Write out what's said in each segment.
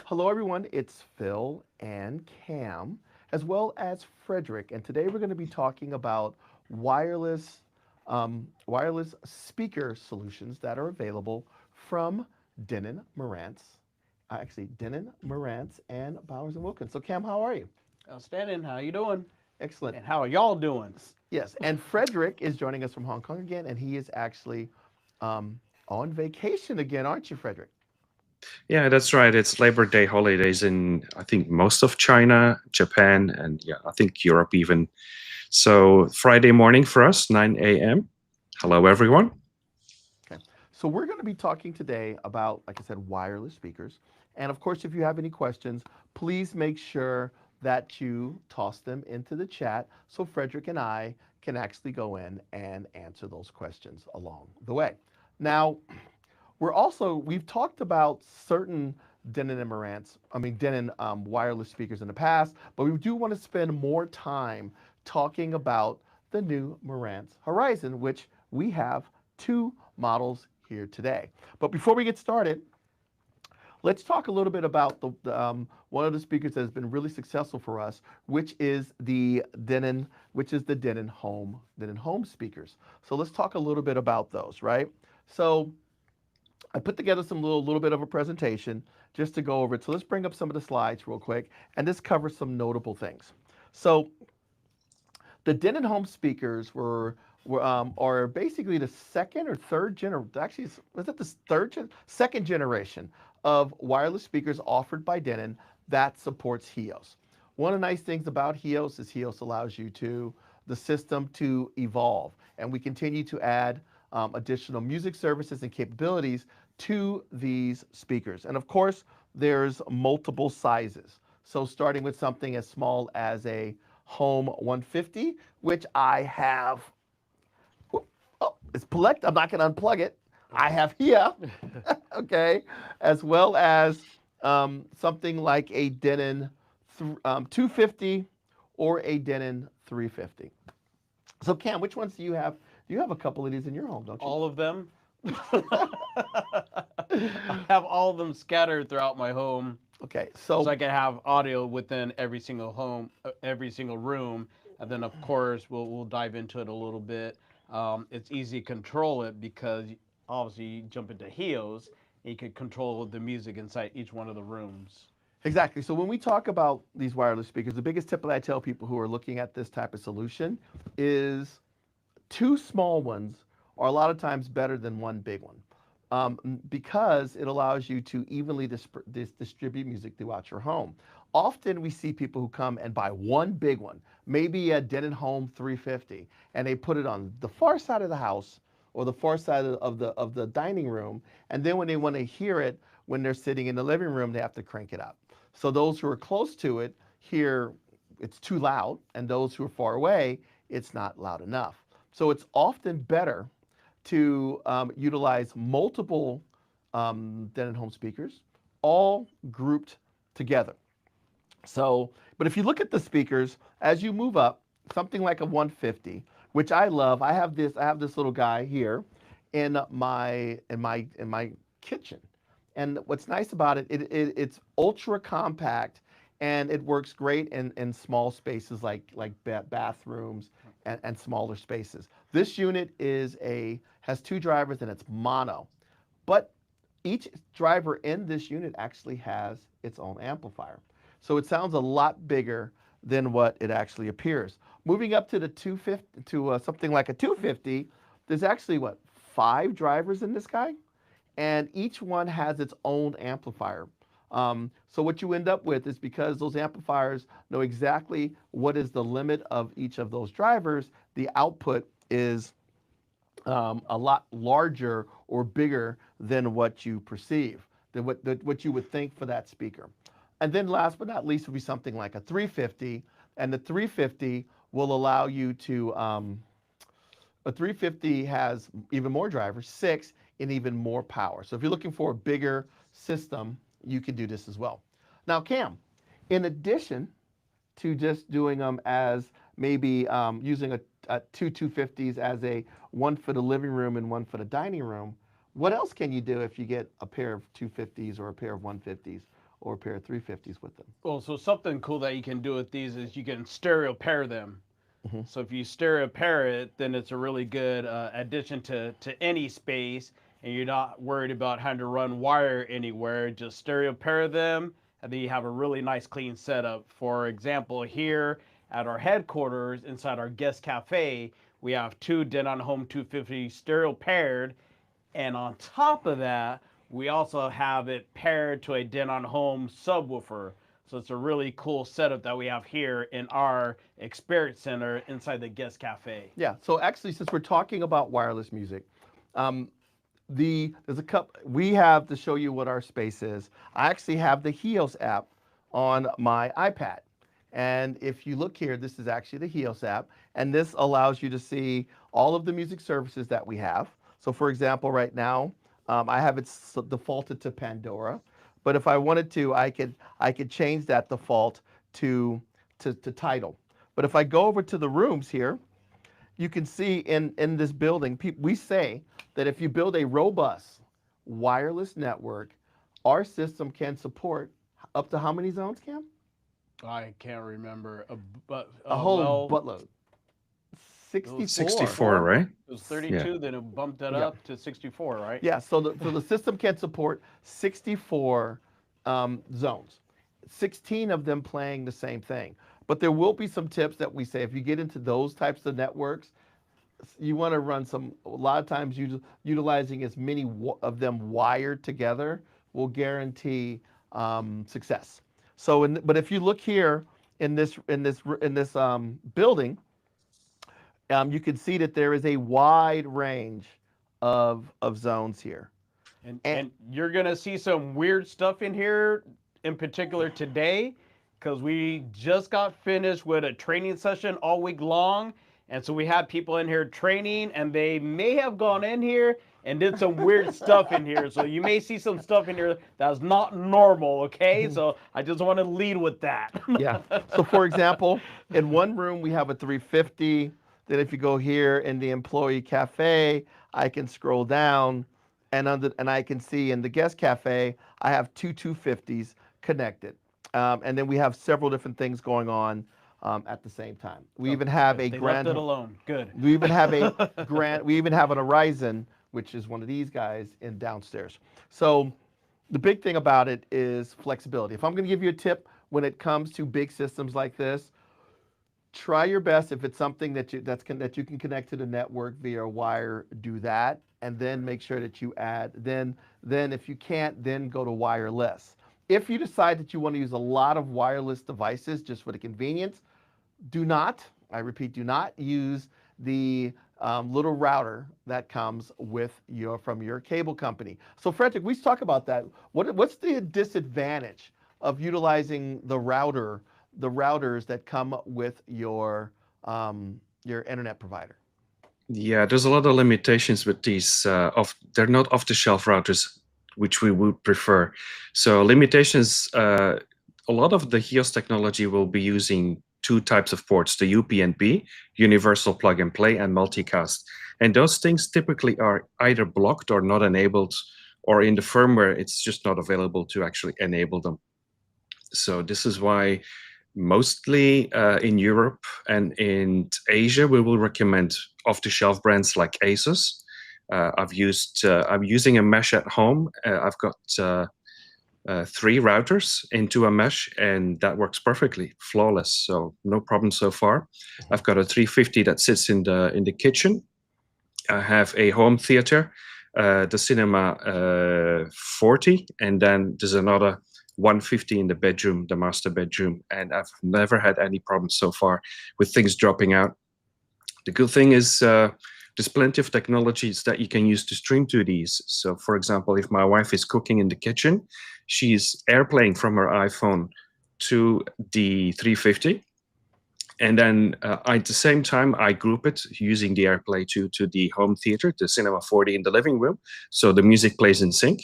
Hello, everyone. It's Phil and Cam, as well as Frederick, and today we're going to be talking about wireless, wireless speaker solutions that are available from Denon Marantz, Denon Marantz and Bowers and Wilkins. So, Cam, how are you? Outstanding. How you doing? Excellent. And how are y'all doing? Yes, and Frederick is joining us from Hong Kong again, and he is actually on vacation again, aren't you, Frederick? Yeah, that's right. It's Labor Day holidays in, I think, most of China, Japan, and yeah, I think Europe even. So Friday morning for us, 9 a.m. Hello, everyone. Okay. So we're going to be talking today about, like I said, wireless speakers. And of course, if you have any questions, please make sure that you toss them into the chat so Frederick and I can actually go in and answer those questions along the way. Now, we've talked about certain Denon and Marantz, Denon wireless speakers in the past, but we do want to spend more time talking about the new Marantz Horizon, which we have two models here today. But before we get started, let's talk a little bit about one of the speakers that has been really successful for us, which is the Denon Home speakers. So let's talk a little bit about those, right? So I put together some little bit of a presentation just to go over it. So let's bring up some of the slides real quick, and this covers some notable things. So the Denon Home speakers are basically the second or third generation. Actually, was it the second generation of wireless speakers offered by Denon that supports HEOS. One of the nice things about HEOS is HEOS allows the system to evolve, and we continue to add additional music services and capabilities to these speakers. And of course, there's multiple sizes. So starting with something as small as a Home 150, which I have. Oh, it's plugged. I'm not going to unplug it. I have here, okay, as well as something like a Denon 250 or a Denon 350. So Cam, which ones do you have? You have a couple of these in your home, don't you? All of them. I have all of them scattered throughout my home, Okay, so so I can have audio within every single home, every single room, and then of course we'll dive into it a little bit. It's easy to control it because obviously you jump into HEOS and you can control the music inside each one of the rooms. exactly. So when we talk about these wireless speakers, the biggest tip that I tell people who are looking at this type of solution is two small ones are a lot of times better than one big one, because it allows you to evenly distribute music throughout your home. Often we see people who come and buy one big one, maybe a Denon Home 350, and they put it on the far side of the house or the far side of the dining room, and then when they want to hear it when they're sitting in the living room, they have to crank it up. So those who are close to it hear it's too loud, and those who are far away, it's not loud enough. So it's often better to utilize multiple Denon Home speakers, all grouped together. So, but if you look at the speakers, as you move up, something like a 150, which I love. I have this little guy here in my kitchen. And what's nice about it's ultra compact and it works great in small spaces like bathrooms and smaller spaces. This unit has two drivers and it's mono. But each driver in this unit actually has its own amplifier. So it sounds a lot bigger than what it actually appears. Moving up to the 250 to something like a 250, there's actually what, five drivers in this guy, and each one has its own amplifier. So what you end up with is, because those amplifiers know exactly what is the limit of each of those drivers, the output is a lot larger or bigger than what you perceive, than what you would think for that speaker. And then last but not least would be something like a 350, and the 350 will allow you to, a 350 has even more drivers, six, and even more power. So if you're looking for a bigger system, you can do this as well. Now, Cam, in addition to just doing them as maybe using two 250s as one for the living room and one for the dining room, what else can you do if you get a pair of 250s or a pair of 150s? or a pair of 350s with them. Well, so something cool that you can do with these is you can stereo pair them. Hmm. So if you stereo pair it, then it's a really good addition to any space, and you're not worried about having to run wire anywhere. Just stereo pair them, and then you have a really nice clean setup. For example, here at our headquarters inside our guest cafe, we have two Denon Home 250 stereo paired, and on top of that, we also have it paired to a Denon Home subwoofer. So it's a really cool setup that we have here in our experience center inside the guest cafe. Yeah. So actually, since we're talking about wireless music, um, there's a couple. We have to show you what our space is. I actually have the HEOS app on my iPad, and if you look here, this is actually the HEOS app, and this allows you to see all of the music services that we have. So, for example, right now, I have it defaulted to Pandora, but if I wanted to, I could change that default to to Tidal. But if I go over to the rooms here, you can see in this building, we say that if you build a robust wireless network, our system can support up to how many zones, Cam? I can't remember, but A whole well, buttload. it was 64. 64, right? It was 32, Yeah. then it bumped that Yeah. up to 64, right? Yeah, so the system can support 64 zones, 16 of them playing the same thing. But there will be some tips that we say if you get into those types of networks, you want to run a lot of times utilizing as many of them wired together will guarantee success. So, but if you look here in this building, you can see that there is a wide range of zones here. And And and you're gonna see some weird stuff in here, in particular today, because we just got finished with a training session all week long, and so we had people in here training, and they may have gone in here and did some weird stuff in here. So you may see some stuff in here that's not normal. Okay, so I just want to lead with that. yeah. So for example, in one room we have a 350. Then if you go here in the employee cafe, I can scroll down and I can see in the guest cafe, I have two 250s connected. And then we have several different things going on at the same time. We even have a They grand, left it alone. Good. we even have we even have an Horizon, which is one of these guys in downstairs. So the big thing about it is flexibility. If I'm going to give you a tip when it comes to big systems like this, try your best. If it's something that you can connect to the network via wire, do that, and then make sure that you add. Then if you can't, then go to wireless. If you decide that you want to use a lot of wireless devices just for the convenience, do not, I repeat, do not use the little router that comes with from your cable company. So Frederick, we talk about that. What's the disadvantage of utilizing the routers that come with your internet provider? Yeah, there's a lot of limitations with these. They're not off-the-shelf routers, which we would prefer. So limitations. A lot of the HEOS technology will be using two types of ports: the UPnP, universal plug and play, and multicast. And those things typically are either blocked or not enabled, or in the firmware it's just not available to actually enable them. So this is why mostly in Europe and in Asia, we will recommend off-the-shelf brands like ASUS. I'm using a mesh at home. I've got 3 routers into a mesh, and that works perfectly, flawless. So no problem so far. I've got a 350 that sits in the kitchen. I have a home theater, the Cinema 40, and then there's another 150 in the bedroom, the master bedroom, and I've never had any problems so far with things dropping out. The good thing is there's plenty of technologies that you can use to stream to these. So for example, if my wife is cooking in the kitchen, she's airplaying from her iPhone to the 350. And then at the same time, I group it using the AirPlay to the home theater, the Cinema 40 in the living room. So the music plays in sync.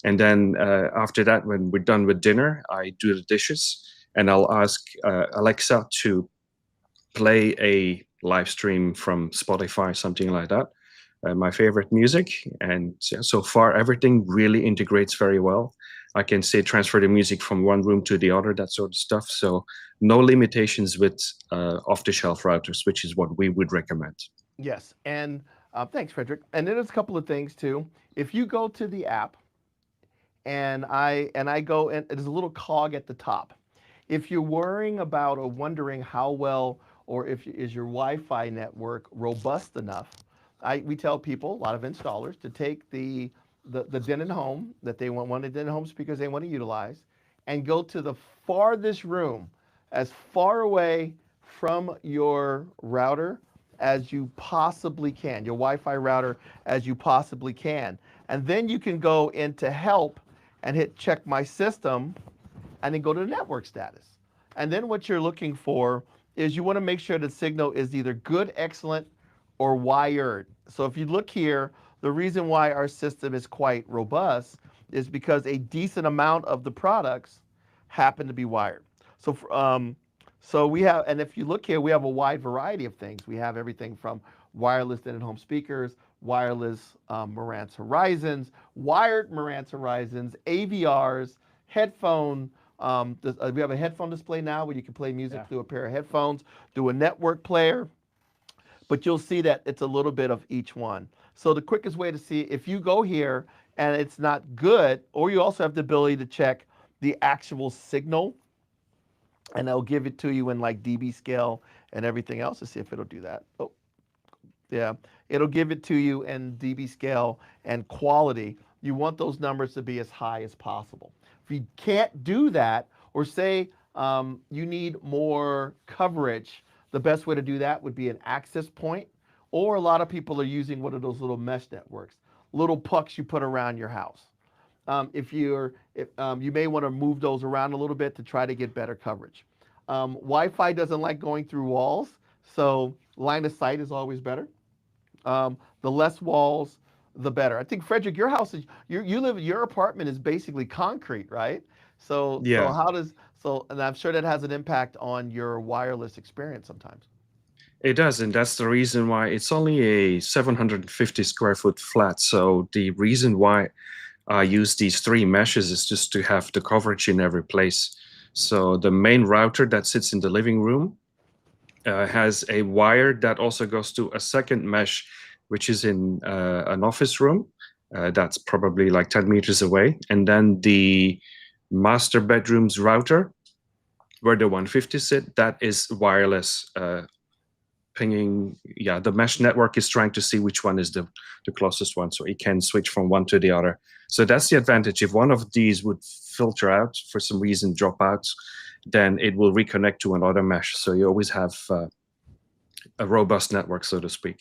And then after that, when we're done with dinner, I do the dishes, and I'll ask Alexa to play a live stream from Spotify, something like that, my favorite music. And so far, everything really integrates very well. I can say transfer the music from one room to the other, that sort of stuff. So no limitations with off-the-shelf routers, which is what we would recommend. Yes, and thanks, Frederick. And then there's a couple of things too. If you go to the app, and I go, and there's a little cog at the top. If you're worrying about or wondering how well or if is your Wi-Fi network robust enough, we tell people, a lot of installers, to take the Denon Home that they want, one of the Denon Home speakers they want to utilize, and go to the farthest room, as far away from your router as you possibly can, your Wi-Fi router as you possibly can. And then you can go into help and hit check my system and then go to the network status. And then what you're looking for is you want to make sure the signal is either good, excellent, or wired. So if you look here, the reason why our system is quite robust is because a decent amount of the products happen to be wired. So so we have, and if you look here, we have a wide variety of things. We have everything from wireless Denon Home speakers, wireless Marantz Horizons, wired Marantz Horizons, AVRs, headphone. We have a headphone display now where you can play music Yeah. through a pair of headphones, through a network player, but you'll see that it's a little bit of each one. So the quickest way to see, if you go here and it's not good, or you also have the ability to check the actual signal, and they'll give it to you in like dB scale and everything else. Let's see if it'll do that. Oh, yeah. It'll give it to you in dB scale and quality. You want those numbers to be as high as possible. If you can't do that, or say you need more coverage, the best way to do that would be an access point, or a lot of people are using one of those little mesh networks, little pucks you put around your house. If you may want to move those around a little bit to try to get better coverage. Wi-Fi doesn't like going through walls, so line of sight is always better. The less walls, the better. I think Frederick, your house is your apartment is basically concrete, right? So Yeah, how does so and I'm sure that has an impact on your wireless experience sometimes. it does. And that's the reason why it's only a 750 square foot flat. So the reason why I use these three meshes is just to have the coverage in every place. So the main router that sits in the living room has a wire that also goes to a second mesh, which is in an office room. That's probably like 10 meters away. And then the master bedroom's router, where the 150 sit, that is wireless pinging. Yeah, the mesh network is trying to see which one is the closest one, so it can switch from one to the other. So that's the advantage. If one of these would filter out for some reason, drop out, then it will reconnect to another mesh. So you always have a robust network, so to speak.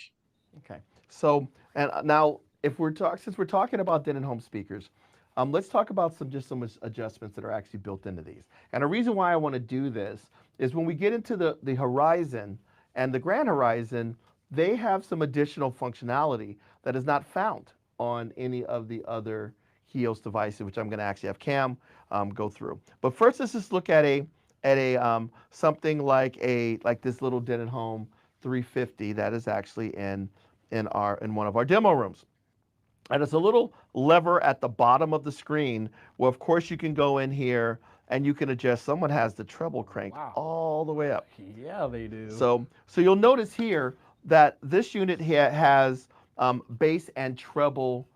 Okay. So, and now, if since we're talking about Denon Home speakers, let's talk about some adjustments that are actually built into these. And the reason why I want to do this is when we get into the Horizon and the Grand Horizon, they have some additional functionality that is not found on any of the other HEOS devices, which I'm going to actually have Cam go through. But first, let's just look at a something like this little Denon Home 350 that is actually in one of our demo rooms. And it's a little lever at the bottom of the screen where, of course, you can go in here and you can adjust. Someone has the treble cranked Wow. all the way up. Yeah, they do. So you'll notice here that this unit here has bass and treble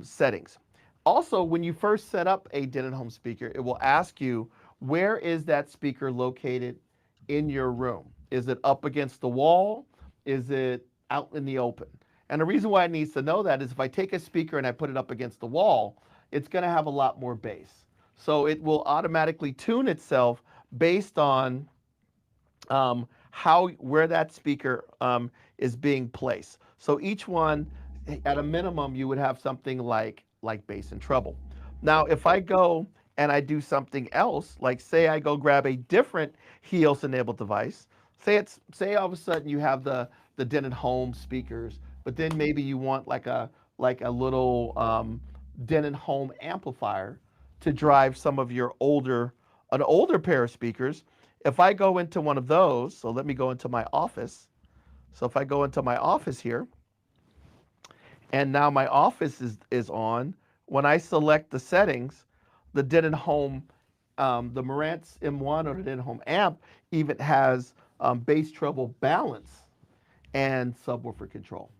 settings. Also, when you first set up a Denon Home speaker, it will ask you, where is that speaker located in your room? Is it up against the wall? Is it out in the open? And the reason why it needs to know that is if I take a speaker and I put it up against the wall, it's going to have a lot more bass. So it will automatically tune itself based on where that speaker is being placed. So each one, at a minimum, you would have something like bass and treble. Now, if I go and I do something else, like say I go grab a different HEOS enabled device, say all of a sudden you have the Denon Home speakers, but then maybe you want like a little Denon Home amplifier to drive some of your an older pair of speakers. If I go into one of those, so let me go into my office. So if I go into my office here, and now my office is on, when I select the settings, the Denon Home, the Marantz M1 or the Denon Home amp even has bass treble balance and subwoofer control.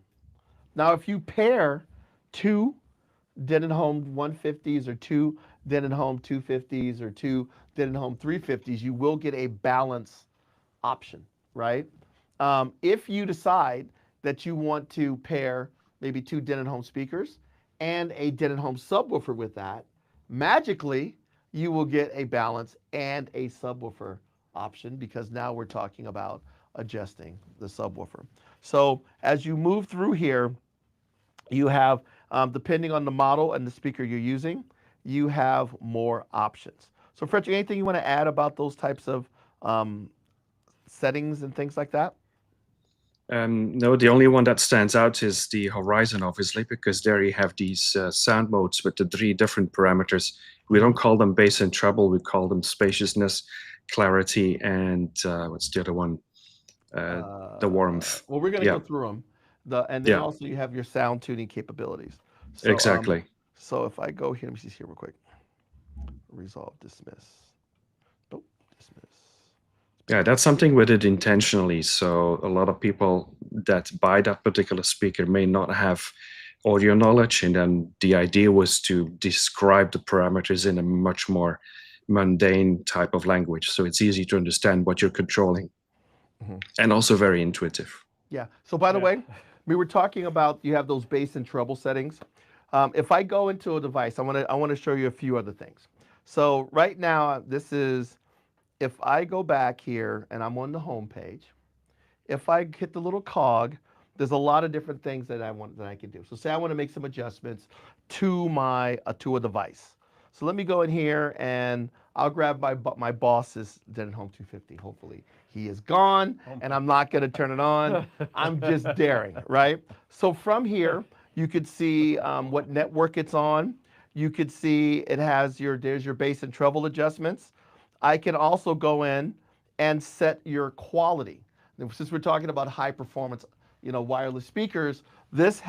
Now, if you pair two Denon Home 150s or two Denon Home 250s or two Denon Home 350s, you will get a balance option, right? If you decide that you want to pair maybe two Denon Home speakers and a Denon Home subwoofer with that, magically you will get a balance and a subwoofer option because now we're talking about adjusting the subwoofer. So as you move through here, you have, depending on the model and the speaker you're using, you have more options. So Frederick, anything you want to add about those types of settings and things like that? No, the only one that stands out is the Horizon, obviously, because there you have these sound modes with the 3 different parameters. We don't call them bass and treble, we call them spaciousness, clarity, and what's the other one? The warmth. Well, we're going to go through them. And then also you have your sound tuning capabilities. So, exactly. So if I go here, let me see here real quick. Resolve, dismiss. Nope, dismiss. Yeah, that's something with it intentionally. So a lot of people that buy that particular speaker may not have audio knowledge, and then the idea was to describe the parameters in a much more mundane type of language, so it's easy to understand what you're controlling, and also very intuitive. Yeah. So by the way, we were talking about you have those bass and treble settings. If I go into a device, I want to show you a few other things. So right now, this is, if I go back here and I'm on the home page, if I hit the little cog, there's a lot of different things that I can do. So say I want to make some adjustments to to a device. So let me go in here and I'll grab my boss's Denon Home 250. Hopefully he is gone and I'm not going to turn it on. I'm just daring, right? So from here, you could see what network it's on. You could see it has there's your bass and treble adjustments. I can also go in and set your quality. Since we're talking about high performance, wireless speakers, this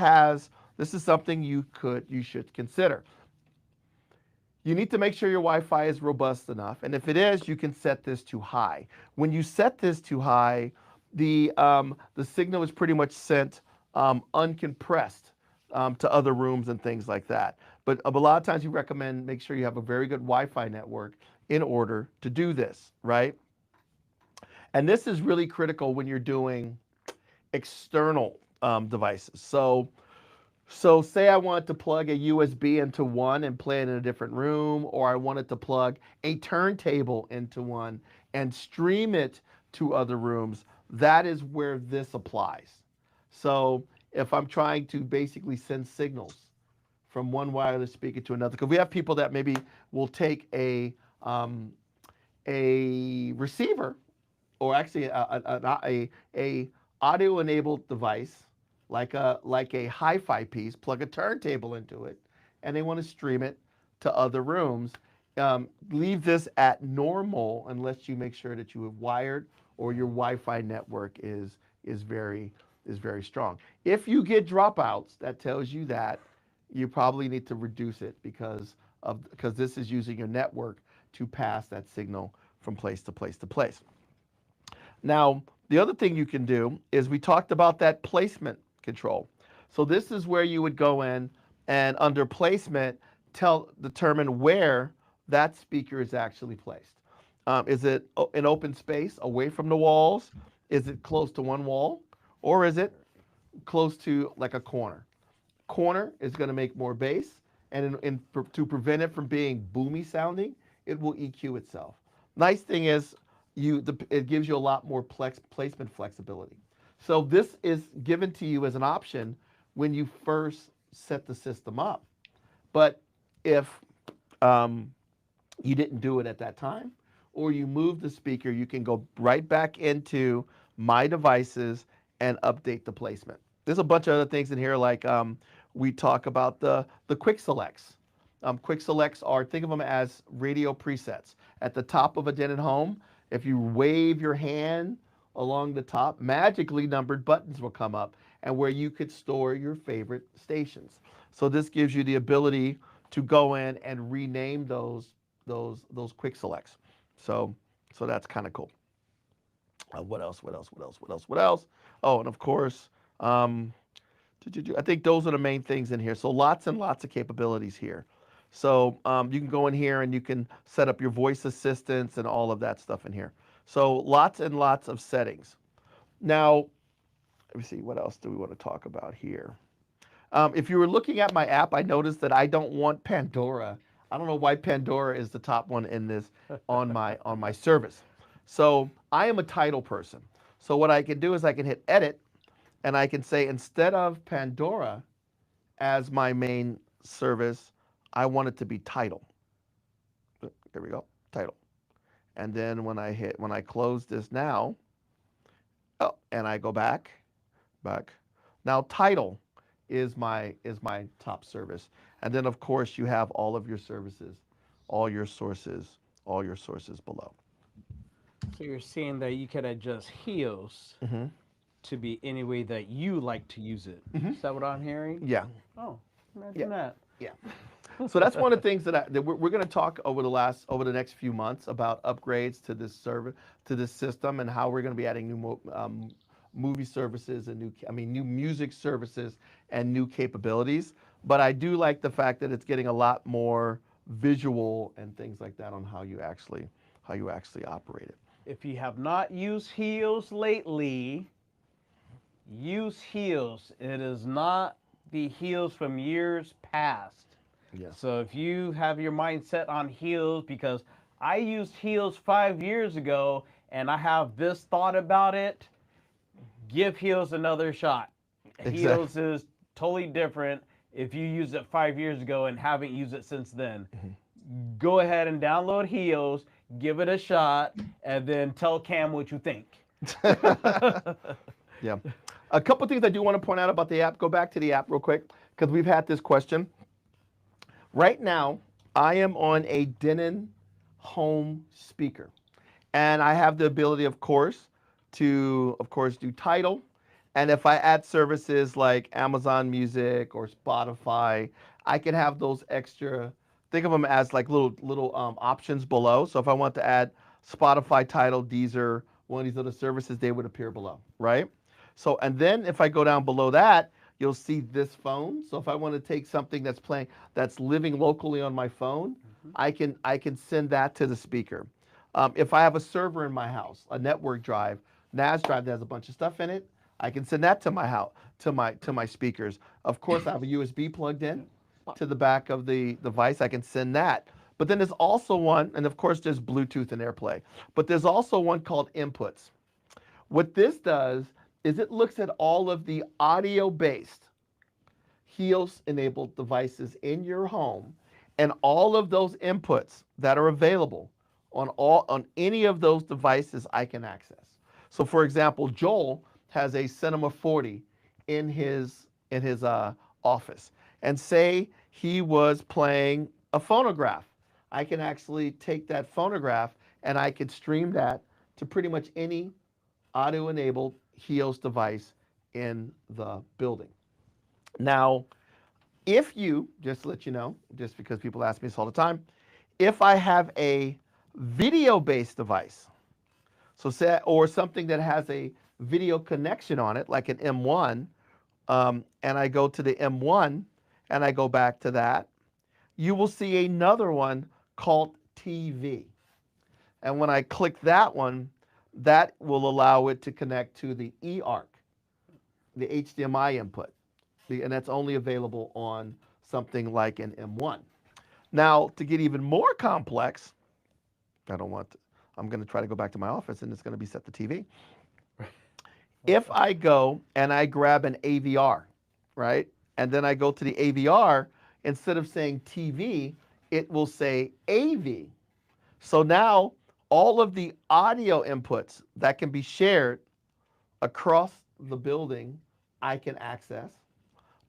is something you should consider. You need to make sure your Wi-Fi is robust enough, and if it is, you can set this to high. When you set this to high, the signal is pretty much sent uncompressed to other rooms and things like that. But a lot of times you recommend make sure you have a very good Wi-Fi network in order to do this, right? And this is really critical when you're doing external devices. So say I wanted to plug a USB into one and play it in a different room, or I wanted to plug a turntable into one and stream it to other rooms, that is where this applies. So if I'm trying to basically send signals from one wireless speaker to another, because we have people that maybe will take a receiver, or actually a audio-enabled device, like a hi-fi piece, plug a turntable into it, and they want to stream it to other rooms. Leave this at normal unless you make sure that you have wired or your Wi-Fi network is very strong. If you get dropouts, that tells you that you probably need to reduce it because this is using your network to pass that signal from place to place to place. Now, the other thing you can do is we talked about that placement control. So this is where you would go in and under placement, determine where that speaker is actually placed. Is it an open space away from the walls? Is it close to one wall? Or is it close to like a corner? Corner is going to make more bass, and to prevent it from being boomy sounding, it will EQ itself. Nice thing is it gives you a lot more placement flexibility. So this is given to you as an option when you first set the system up. But if you didn't do it at that time, or you move the speaker, you can go right back into My Devices and update the placement. There's a bunch of other things in here, like we talk about the quick selects. Quick selects think of them as radio presets. At the top of a Denon Home, if you wave your hand along the top, magically numbered buttons will come up and where you could store your favorite stations. So this gives you the ability to go in and rename those quick selects. So that's kind of cool. What else? What else? What else? What else? What else? Oh, and of course, um, I think those are the main things in here. So lots and lots of capabilities here. So you can go in here and you can set up your voice assistants and all of that stuff in here. So lots and lots of settings. Now, let me see, what else do we want to talk about here? If you were looking at my app, I noticed that I don't want Pandora. I don't know why Pandora is the top one in this on my service. So I am a title person. So what I can do is I can hit edit and I can say instead of Pandora as my main service, I want it to be title. There we go, title. And then when I close this now, oh, and I go back. Now title is my top service. And then of course you have all of your services, all your sources below. So you're saying that you can adjust HEOS Mm-hmm. to be any way that you like to use it. Mm-hmm. Is that what I'm hearing? Yeah. Oh, Yeah. imagine that. Yeah. So that's one of the things that we're going to talk over the next few months about upgrades to this system and how we're going to be adding new movie services and new music services and new capabilities. But I do like the fact that it's getting a lot more visual and things like that on how you actually operate it. If you have not used HEOS lately, use HEOS. It is not the HEOS from years past. Yeah. So if you have your mindset on HEOS, because I used HEOS 5 years ago and I have this thought about it, give HEOS another shot. Exactly. HEOS is totally different if you used it 5 years ago and haven't used it since then. Mm-hmm. Go ahead and download HEOS, give it a shot, and then tell Cam what you think. Yeah. A couple things I do want to point out about the app. Go back to the app real quick because we've had this question. Right now, I am on a Denon Home speaker. And I have the ability, of course, to, do title. And if I add services like Amazon Music or Spotify, I can have those extra, think of them as like little options below. So if I want to add Spotify, title, Deezer, one of these other services, they would appear below, right? So, and then if I go down below that, you'll see this phone. So if I want to take something that's living locally on my phone, I can send that to the speaker. If I have a server in my house, a network drive, NAS drive that has a bunch of stuff in it, I can send that to my house, to my speakers. Of course, I have a USB plugged in to the back of the device. I can send that. But then there's also one, and of course there's Bluetooth and AirPlay. But there's also one called Inputs. What this does is it looks at all of the audio-based HEOS-enabled devices in your home, and all of those inputs that are available on any of those devices I can access. So, for example, Joel has a Cinema 40 in his office, and say he was playing a phonograph. I can actually take that phonograph and I could stream that to pretty much any audio-enabled HEOS device in the building. Now, if you, just to let you know, just because people ask me this all the time, if I have a video-based device, so say, or something that has a video connection on it, like an M1, and I go to the M1 and I go back to that, you will see another one called TV. And when I click that one, that will allow it to connect to the eARC, the HDMI input. And that's only available on something like an M1. Now, to get even more complex, I'm going to try to go back to my office and it's going to be set to TV. If I go and I grab an AVR, right? And then I go to the AVR, instead of saying TV, it will say AV. So now all of the audio inputs that can be shared across the building, I can access.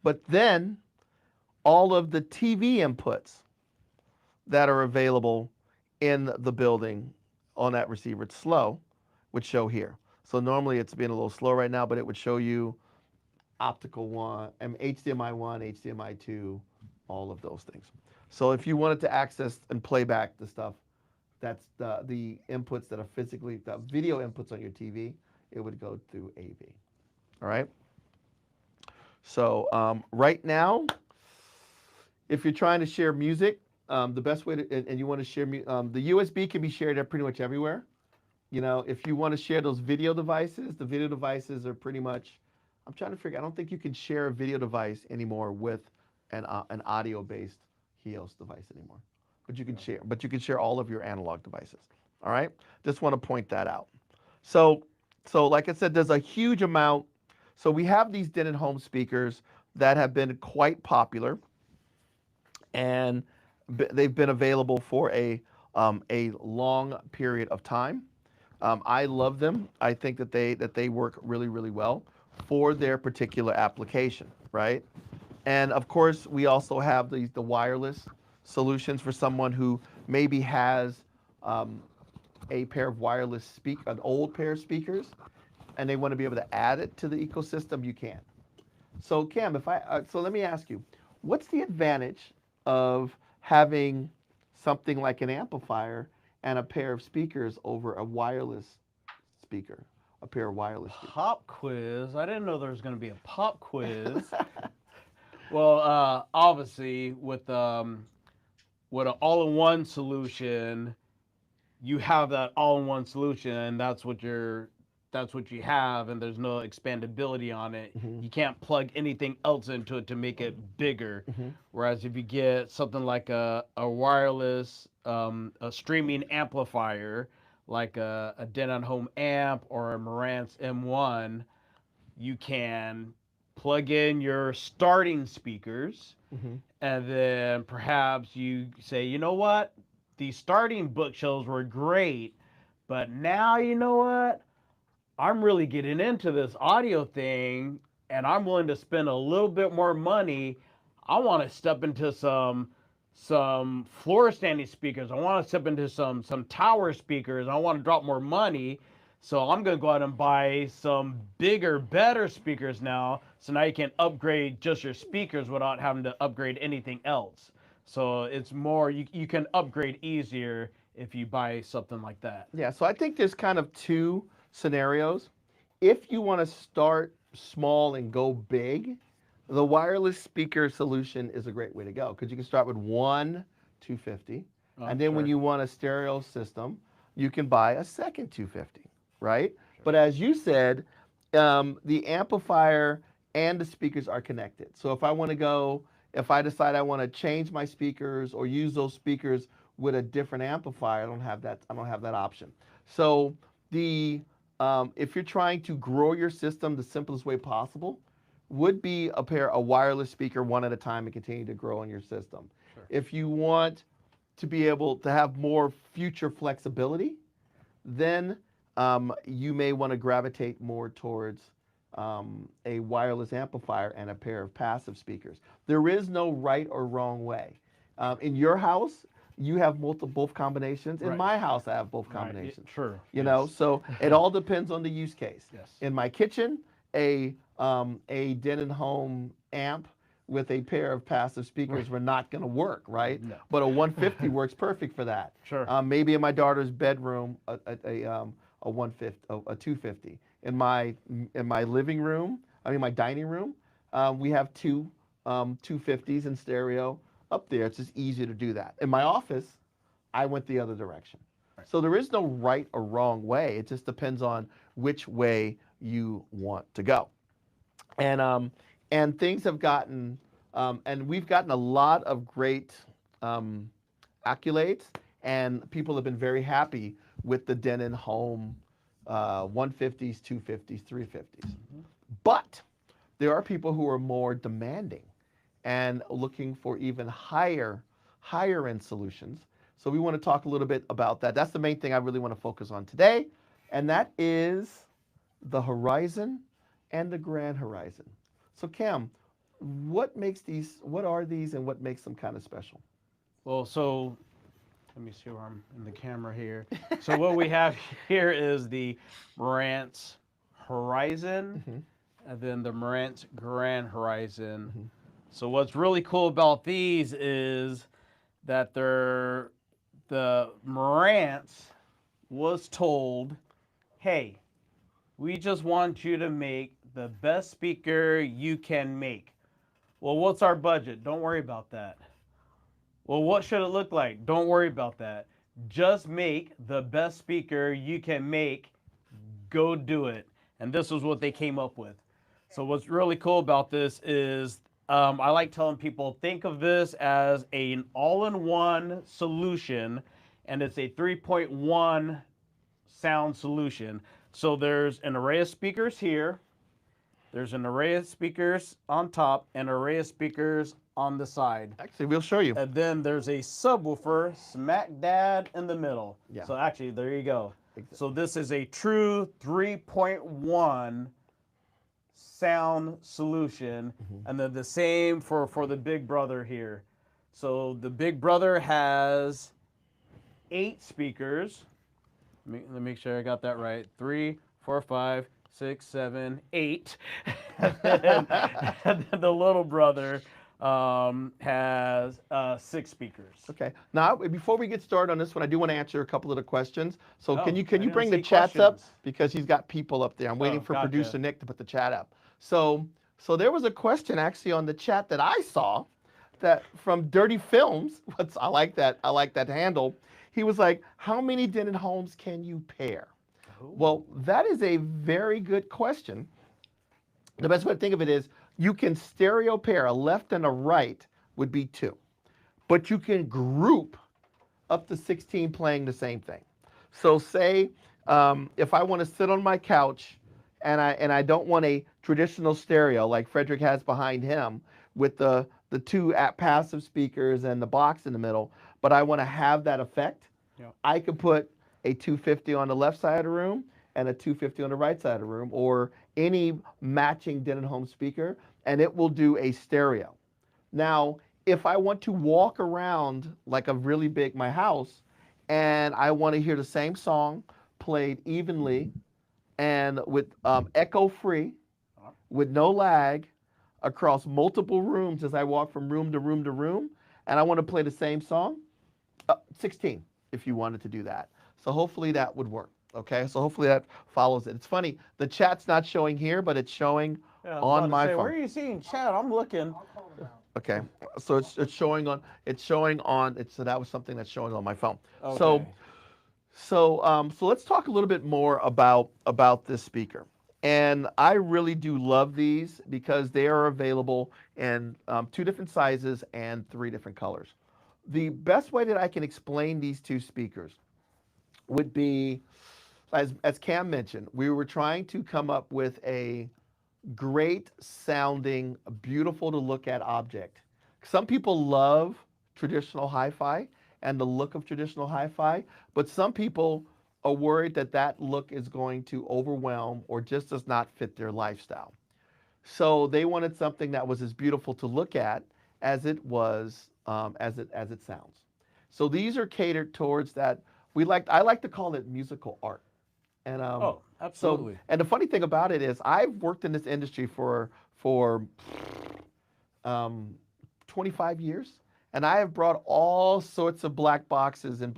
But then all of the TV inputs that are available in the building on that receiver, it's slow, would show here. So normally it's being a little slow right now, but it would show you optical one, HDMI 1, HDMI 2, all of those things. So if you wanted to access and play back the stuff, that's the inputs that are physically, the video inputs on your TV, it would go through AV. All right. So right now, if you're trying to share music, the best way to, and you want to share, the USB can be shared at pretty much everywhere. You know, if you want to share those video devices, the video devices are pretty much, I'm trying to figure, I don't think you can share a video device anymore with an audio-based HEOS device anymore. But you can share all of your analog devices. All right? Just want to point that out. So, so like I said, there's a huge amount. So we have these Denon Home speakers that have been quite popular, and they've been available for a long period of time. I love them. I think that they work really, really well for their particular application, right? And of course, we also have the wireless solutions for someone who maybe has a pair of an old pair of speakers, and they want to be able to add it to the ecosystem. You can. So Cam, so let me ask you, what's the advantage of having something like an amplifier and a pair of speakers over a wireless speaker, a pair of wireless speakers? Pop quiz. I didn't know there was going to be a pop quiz. Well, obviously, with an all-in-one solution, you have that all-in-one solution, and that's what you have, and there's no expandability on it. Mhm. You can't plug anything else into it to make it bigger. Mhm. Whereas if you get something like a wireless a streaming amplifier, like a Denon Home amp or a Marantz M1, you can plug in your starting speakers, Mhm. and then perhaps you say, you know what, these starting bookshelves were great, but now you know what, I'm really getting into this audio thing, and I'm willing to spend a little bit more money. I want to step into some floor standing speakers. I want to step into some tower speakers. I want to drop more money. So I'm going to go out and buy some bigger, better speakers now. So now you can upgrade just your speakers without having to upgrade anything else. So it's more, you can upgrade easier if you buy something like that. Yeah, so I think there's kind of two scenarios. If you want to start small and go big, the wireless speaker solution is a great way to go because you can start with one 250, and then when Sure. you want a stereo system, you can buy a second 250, right? Sure. But as you said, the amplifier and the speakers are connected. So if I decide I want to change my speakers or use those speakers with a different amplifier, I don't have that. I don't have that option. So the if you're trying to grow your system the simplest way possible, would be a wireless speaker one at a time and continue to grow in your system. Sure. If you want to be able to have more future flexibility, then you may want to gravitate more towards a wireless amplifier and a pair of passive speakers. There is no right or wrong way. In your house, you have both combinations. In Right. my house, I have both Right. combinations. True. You know, Yes. so it all depends on the use case. Yes. In my kitchen, a Denon Home amp with a pair of passive speakers were not going to work, right? No. But a 150 works perfect for that. Sure. Maybe in my daughter's bedroom, a 150, a 250. In my living room, my dining room, we have two 250s in stereo up there. It's just easier to do that. In my office, I went the other direction. Right. So there is no right or wrong way. It just depends on which way you want to go. And things have gotten, and we've gotten a lot of great accolades, and people have been very happy with the Denon Home 150s, 250s, 350s. But there are people who are more demanding and looking for even higher end solutions. So we want to talk a little bit about that. That's the main thing I really want to focus on today, and that is the Horizon and the Grand Horizon. So Cam, what are these and what makes them kind of special? Well, so let me see where I'm in the camera here. So what we have here is the Marantz Horizon, and then the Marantz Grand Horizon. So what's really cool about these is that the Marantz was told, hey, we just want you to make the best speaker you can make. Well, what's our budget? Don't worry about that. Well, what should it look like? Don't worry about that. Just make the best speaker you can make. Go do it. And this is what they came up with. So what's really cool about this is I like telling people, think of this as an all-in-one solution, and it's a 3.1 sound solution. So there's an array of speakers here. There's an array of speakers on top and an array of speakers on the side. Actually, we'll show you. And then there's a subwoofer smack dab in the middle. Yeah. So actually, there you go. So this is a true 3.1 sound solution. And then the same for the Big Brother here. So the Big Brother has 8 speakers. Let me make sure I got that right. 3, 4, 5, 6, 7, 8. And then the Little Brother has 6 speakers. Okay. Now, before we get started on this one, I do want to answer a couple of the questions. So Oh, can you I didn't bring the see chats up, questions. because he's got people up there. I'm waiting for gotcha. producer Nick to put the chat up. So there was a question actually on the chat that I saw, that from Dirty Films. I like that handle. He was like, how many Denon Homes can you pair? Ooh. Well, that is a very good question. The best way to think of it is, you can stereo pair, a left and a right would be 2. But you can group up to 16 playing the same thing. So say if I want to sit on my couch and I don't want a traditional stereo like Frederick has behind him with the 2 passive speakers and the box in the middle, but I want to have that effect, Yep. I could put a 250 on the left side of the room and a 250 on the right side of the room, or any matching Denon Home speaker, and it will do a stereo. Now, if I want to walk around like a really big my house, and I want to hear the same song played evenly and with echo free, with no lag, across multiple rooms as I walk from room to room to room, and I want to play the same song, 16 if you wanted to do that. So hopefully that would work. Okay, so hopefully that follows it. It's funny, the chat's not showing here, but it's showing on my phone. Where are you seeing chat? I'm looking. Okay, so it's showing on so that was something that's showing on my phone. Okay. So let's talk a little bit more about this speaker. And I really do love these because they are available in 2 different sizes and 3 different colors. The best way that I can explain these 2 speakers would be, as Cam mentioned, we were trying to come up with a great sounding, beautiful to look at object. Some people love traditional hi-fi and the look of traditional hi-fi, but some people are worried that that look is going to overwhelm or just does not fit their lifestyle. So they wanted something that was as beautiful to look at as it was, as it sounds. So these are catered towards that. I like to call it musical art. And Oh, absolutely. So, and the funny thing about it is, I've worked in this industry for 25 years, and I have brought all sorts of black boxes and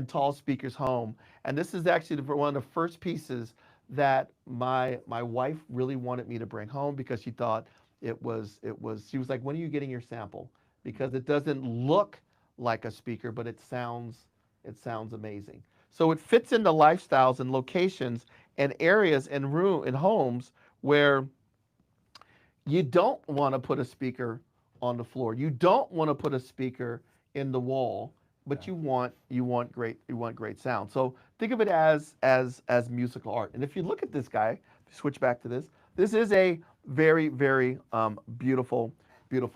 tall speakers home. And this is actually one of the first pieces that my wife really wanted me to bring home, because she thought she was like, when are you getting your sample? Because it doesn't look like a speaker, but it sounds amazing. So it fits into lifestyles and locations and areas and homes where you don't want to put a speaker on the floor. You don't want to put a speaker in the wall, but you want great sound. So think of it as musical art. And if you look at this guy, switch back to this. This is a very, very beautiful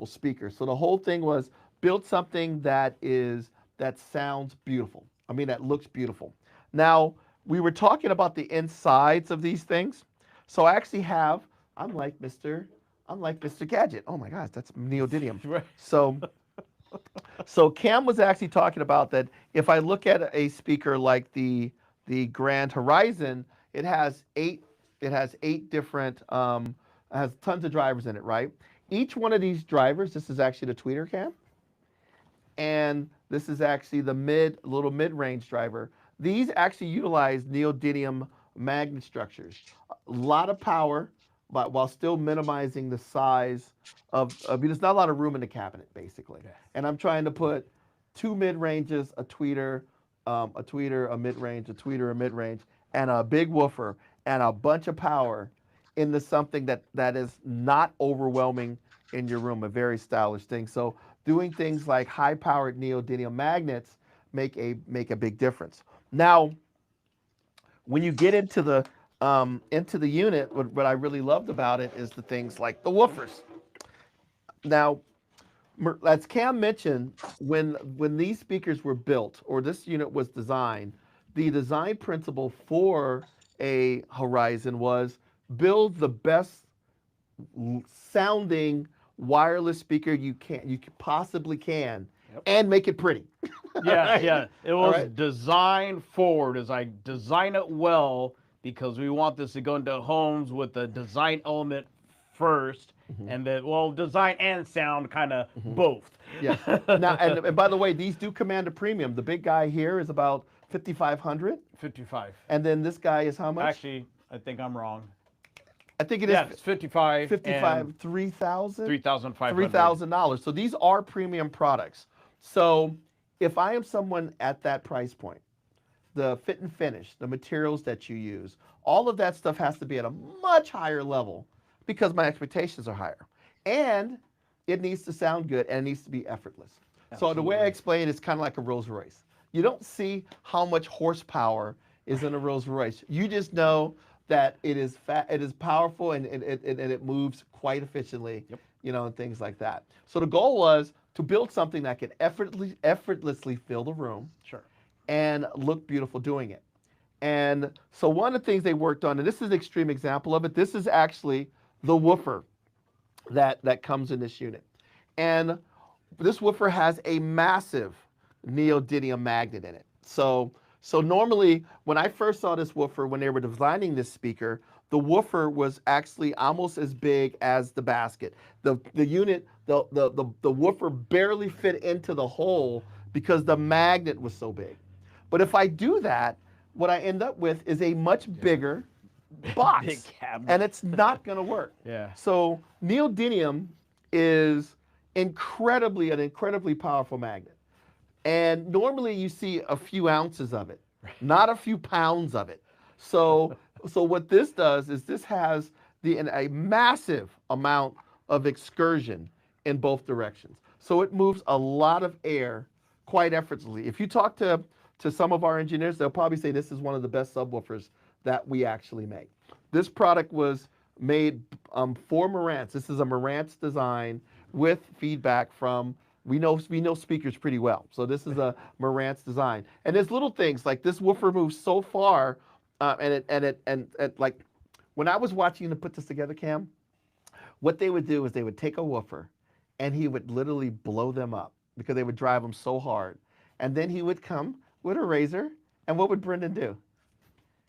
speaker. So the whole thing was build something that sounds beautiful. I mean, that looks beautiful. Now, we were talking about the insides of these things. So I actually have, unlike Mr. Gadget. Oh my gosh, that's neodymium. Right. So Cam was actually talking about that if I look at a speaker like the Marantz Horizon, it has 8 different, has tons of drivers in it, right? Each one of these drivers, this is actually the tweeter, Cam. and this is actually the little mid-range driver. These actually utilize neodymium magnet structures. A lot of power, but while still minimizing the size there's not a lot of room in the cabinet, basically. Yes. And I'm trying to put two mid-ranges, a tweeter, a mid-range, a tweeter, a mid-range, and a big woofer, and a bunch of power into something that is not overwhelming in your room, a very stylish thing. So doing things like high-powered neodymium magnets make a big difference. Now, when you get into the unit, what I really loved about it is the things like the woofers. Now, as Cam mentioned, when these speakers were built or this unit was designed, the design principle for a Horizon was build the best sounding wireless speaker you possibly can, Yep. and make it pretty. Yeah, Right? yeah. It was right. designed forward. As I design it well because we want this to go into homes with the design element first, and then design and sound kind of both. Yes. Now, and by the way, these do command a premium. The big guy here is about 5,500, 55. and then this guy is how much? Actually, I think I'm wrong. I think it is Yeah, it's 55. 55, 3,000, $3,500. $3,000. So these are premium products. So if I am someone at that price point, the fit and finish, the materials that you use, all of that stuff has to be at a much higher level because my expectations are higher. And it needs to sound good and it needs to be effortless. So the way I explain it is kind of like a Rolls Royce. You don't see how much horsepower is in a Rolls Royce. You just know that it is it is powerful, and it moves quite efficiently, and things like that. So the goal was to build something that could effortlessly fill the room, Sure. and look beautiful doing it. And so one of the things they worked on, and this is an extreme example of it, this is actually the woofer that comes in this unit. And this woofer has a massive neodymium magnet in it. So normally, when I first saw this woofer, when they were designing this speaker, the woofer was actually almost as big as the basket. The unit, the woofer barely fit into the hole because the magnet was so big. But if I do that, what I end up with is a much bigger box, Big cabinet. and it's not going to work. Yeah. So neodymium is an incredibly powerful magnet. And normally you see a few ounces of it, not a few pounds of it. So what this does is this has a massive amount of excursion in both directions. So it moves a lot of air quite effortlessly. If you talk to some of our engineers, they'll probably say this is one of the best subwoofers that we actually make. This product was made for Marantz. This is a Marantz design with feedback from, we know speakers pretty well. So this is a Marantz design. And there's little things like this woofer moves so far, and like when I was watching them put this together, Cam, what they would do is they would take a woofer and he would literally blow them up because they would drive them so hard. And then he would come with a razor, and what would Brendan do?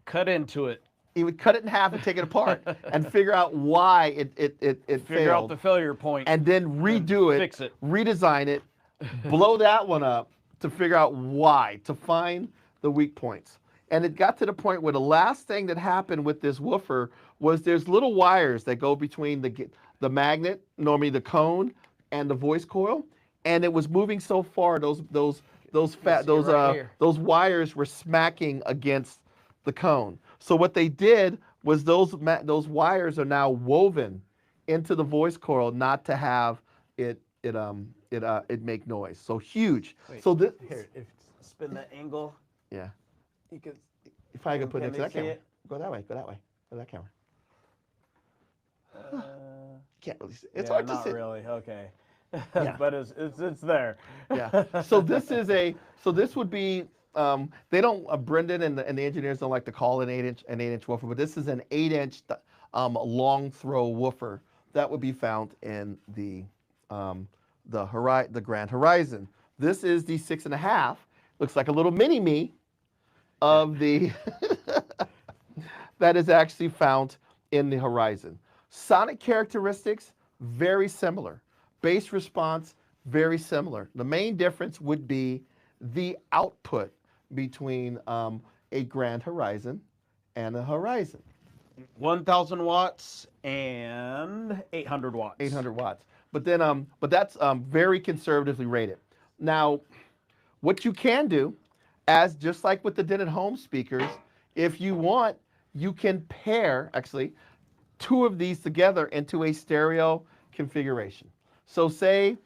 Cut into it. He would cut it in half and take it apart and figure out why it Figure failed, out the failure point. and then redo it, fix it. redesign it, blow that one up to figure out why, to find the weak points. And it got to the point where the last thing that happened with this woofer was there's little wires that go between the magnet, normally the cone, and the voice coil, and it was moving so far those wires were smacking against the cone. So what they did was those wires are now woven into the voice coil, not to have it make noise. So huge. Wait, so this here, if spin that angle, yeah. you could. If I could put it Can into they that see camera. it? Go that way. Go that way. Go that camera. Uh, Can't really see. It's yeah, hard to not see. really. Okay. Yeah. But it's there. Yeah. So this would be they don't Brendan and the engineers don't like to call it an 8-inch woofer, but this is an 8-inch long throw woofer that would be found in the Grand Horizon. This is the 6.5. Looks like a little mini me of the that is actually found in the Horizon. Sonic characteristics very similar. Bass response very similar. The main difference would be the output between a Grand Horizon and a Horizon. 1,000 watts and 800 watts. 800 watts. But that's very conservatively rated. Now, what you can do, as just like with the Denon Home speakers, if you want, you can pair actually two of these together into a stereo configuration. So say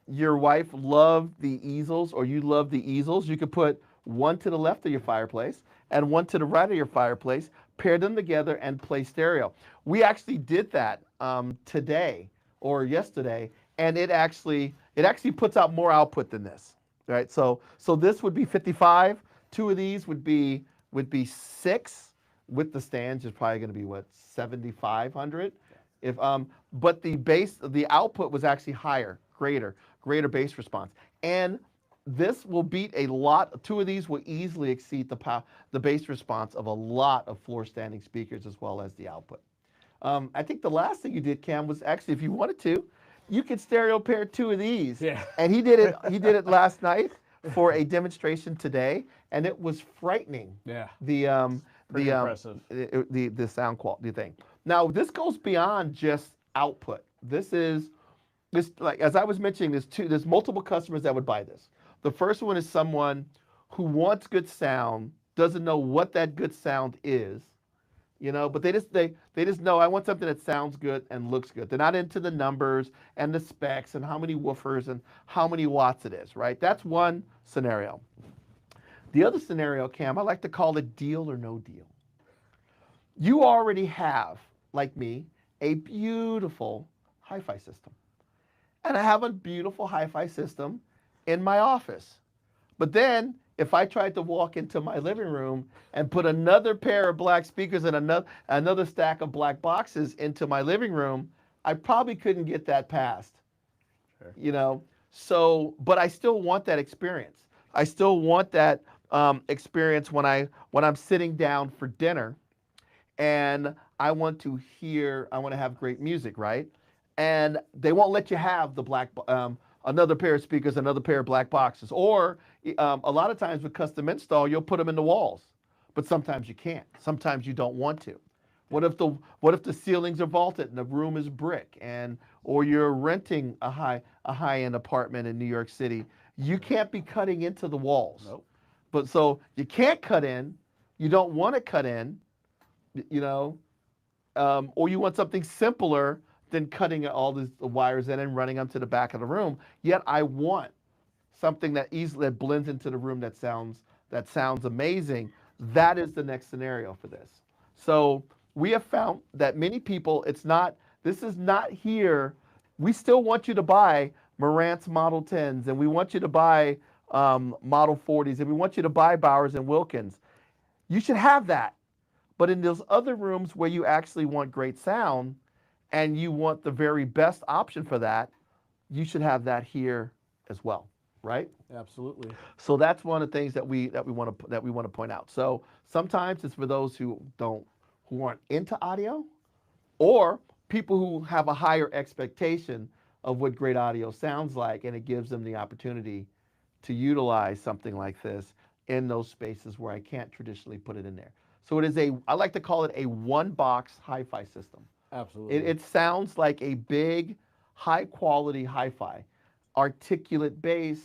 your wife loved the easels or you love the easels, you could put one to the left of your fireplace and one to the right of your fireplace, pair them together and play stereo. We actually did that today or yesterday, and it actually puts out more output than this. Right? So this would be 55. Two of these would be 6. With the stands is probably going to be what, 7,500. If but the output was actually higher, greater bass response, and this will beat a lot. Two of these will easily exceed the bass response of a lot of floor standing speakers as well as the output. I think the last thing you did, Cam, was actually, if you wanted to, you could stereo pair two of these. Yeah. And he did it. He did it last night for a demonstration today, and it was frightening. Yeah. The impressive. The sound quality thing. Now this goes beyond just output. This like as I was mentioning, there's multiple customers that would buy this. The first one is someone who wants good sound, doesn't know what that good sound is, but they just know I want something that sounds good and looks good. They're not into the numbers and the specs and how many woofers and how many watts it is, right? That's one scenario. The other scenario, Cam, I like to call it deal or no deal. You already have, like me, a beautiful hi-fi system. And I have a beautiful hi-fi system in my office. But then, if I tried to walk into my living room and put another pair of black speakers and another stack of black boxes into my living room, I probably couldn't get that passed. Sure. So, but I still want that experience. I still want that experience when I'm sitting down for dinner, and I want to have great music, right? And they won't let you have the another pair of speakers, another pair of black boxes, or a lot of times with custom install, you'll put them in the walls, but sometimes you can't. Sometimes you don't want to. What if the ceilings are vaulted and the room is brick, or you're renting a high-end apartment in New York City? You can't be cutting into the walls. Nope. But so you can't cut in, you don't want to cut in, or you want something simpler than cutting all the wires in and running them to the back of the room. Yet I want something that blends into the room that sounds amazing. That is the next scenario for this. So we have found that many people, this is not here. We still want you to buy Marantz Model 10s, and we want you to buy Model 40s, and we want you to buy Bowers and Wilkins. You should have that. But in those other rooms where you actually want great sound and you want the very best option for that, you should have that here as well, right? Absolutely. So that's one of the things that we want to point out. So sometimes it's for those who aren't into audio, or people who have a higher expectation of what great audio sounds like, and it gives them the opportunity to utilize something like this in those spaces where I can't traditionally put it in there. So I like to call it a one-box hi-fi system. Absolutely. It sounds like a big, high-quality hi-fi, articulate bass,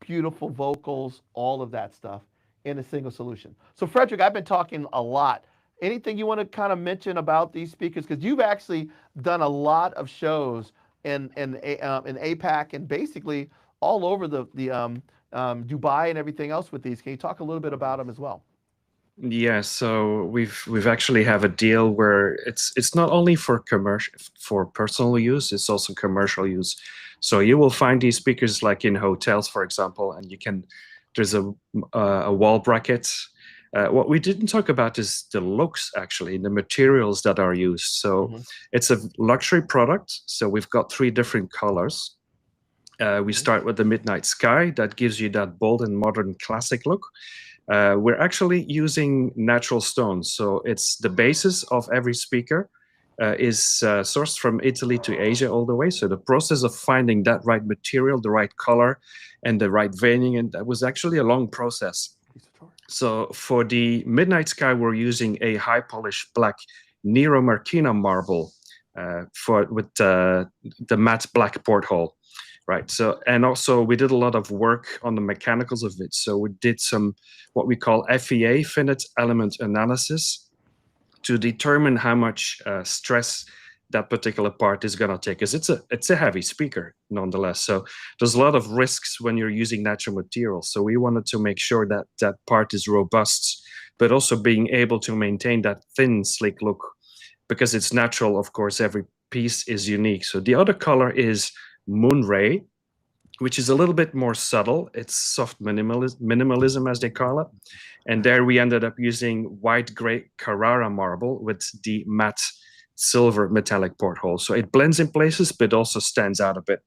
beautiful vocals, all of that stuff in a single solution. So Frederick, I've been talking a lot. Anything you want to kind of mention about these speakers? Because you've actually done a lot of shows in APAC and basically all over the Dubai and everything else with these. Can you talk a little bit about them as well? Yeah, so we've actually have a deal where it's not only for personal use, it's also commercial use. So you will find these speakers like in hotels, for example, and there's a wall bracket. What we didn't talk about is the looks, actually, the materials that are used. So it's a luxury product. So we've got 3 different colors. We start with the Midnight Sky that gives you that bold and modern classic look. We're actually using natural stones. So it's the basis of every speaker is sourced from Italy to Asia all the way. So the process of finding that right material, the right color, and the right veining, and that was actually a long process. So for the Midnight Sky, we're using a high polished black Nero Marquina marble with the matte black porthole. Right. So, and also we did a lot of work on the mechanicals of it. So we did some what we call FEA, finite element analysis, to determine how much stress that particular part is going to take, because it's a heavy speaker nonetheless. So there's a lot of risks when you're using natural materials. So we wanted to make sure that that part is robust, but also being able to maintain that thin, sleek look, because it's natural. Of course, every piece is unique. So the other color is Moonray, which is a little bit more subtle. It's soft minimalism, as they call it. And there we ended up using white gray Carrara marble with the matte silver metallic porthole. So it blends in places, but also stands out a bit.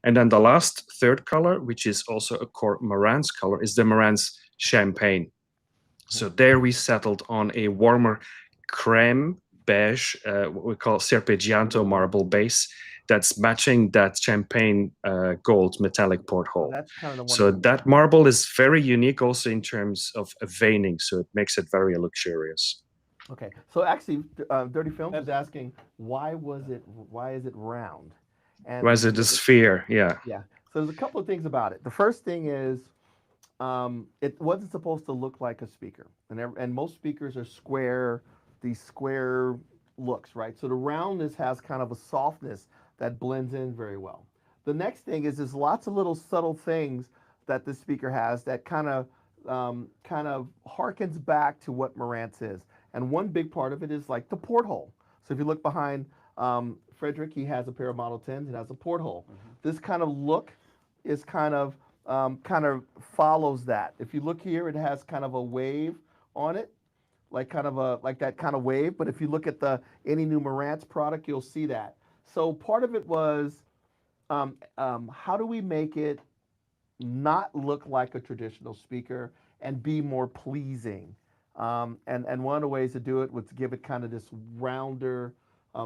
And then the last third color, which is also a core Marantz color, is the Marantz Champagne. So there we settled on a warmer creme beige, what we call Serpeggianto marble base, that's matching that champagne gold metallic porthole. That's kind of the one. So that marble is very unique also in terms of veining, so it makes it very luxurious. Okay, so actually, Dirty Films is asking why is it round? And why is it a sphere? Yeah. Yeah. So there's a couple of things about it. The first thing is, it wasn't supposed to look like a speaker, and most speakers are square, these square looks, right? So the roundness has kind of a softness that blends in very well. The next thing is there's lots of little subtle things that this speaker has that kind of harkens back to what Marantz is. And one big part of it is like the porthole. So if you look behind Frederick, he has a pair of Model 10s. It has a porthole. This kind of look is kind of follows that. If you look here, it has kind of a wave on it, like that kind of wave. But if you look at any new Marantz product, you'll see that. So part of it was, how do we make it not look like a traditional speaker and be more pleasing? And one of the ways to do it was to give it kind of this rounder,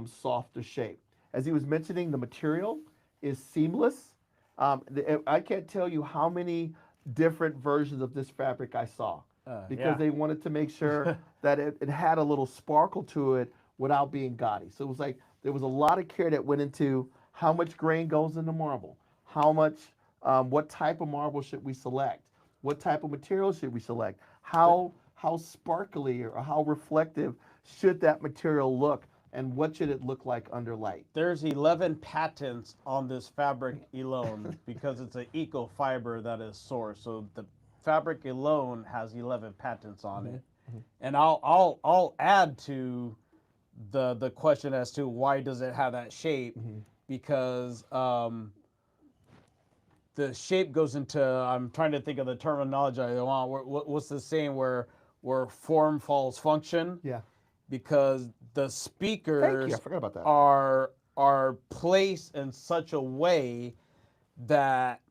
softer shape. As he was mentioning, the material is seamless. I can't tell you how many different versions of this fabric I saw, because they wanted to make sure that it had a little sparkle to it without being gaudy. So it was like there was a lot of care that went into how much grain goes in the marble, how much, what type of marble should we select, what type of material should we select, how sparkly or how reflective should that material look, and what should it look like under light. There's 11 patents on this fabric alone because it's an eco fiber that is sourced. So the fabric alone has 11 patents on it. And I'll add to the question as to why does it have that shape, because the shape goes into, I'm trying to think of the terminology I want. What's the saying where form follows function? Yeah. Because the speakers Thank you. I forgot about that. are placed in such a way that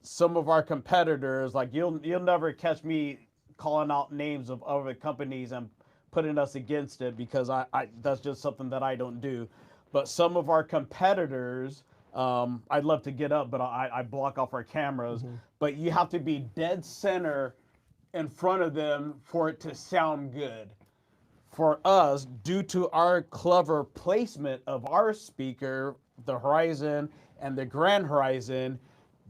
some of our competitors, like you'll never catch me calling out names of other companies and putting us against it, because I that's just something that I don't do. But some of our competitors, I'd love to get up, but I block off our cameras. But you have to be dead center in front of them for it to sound good. For us, due to our clever placement of our speaker, the Horizon and the Grand Horizon,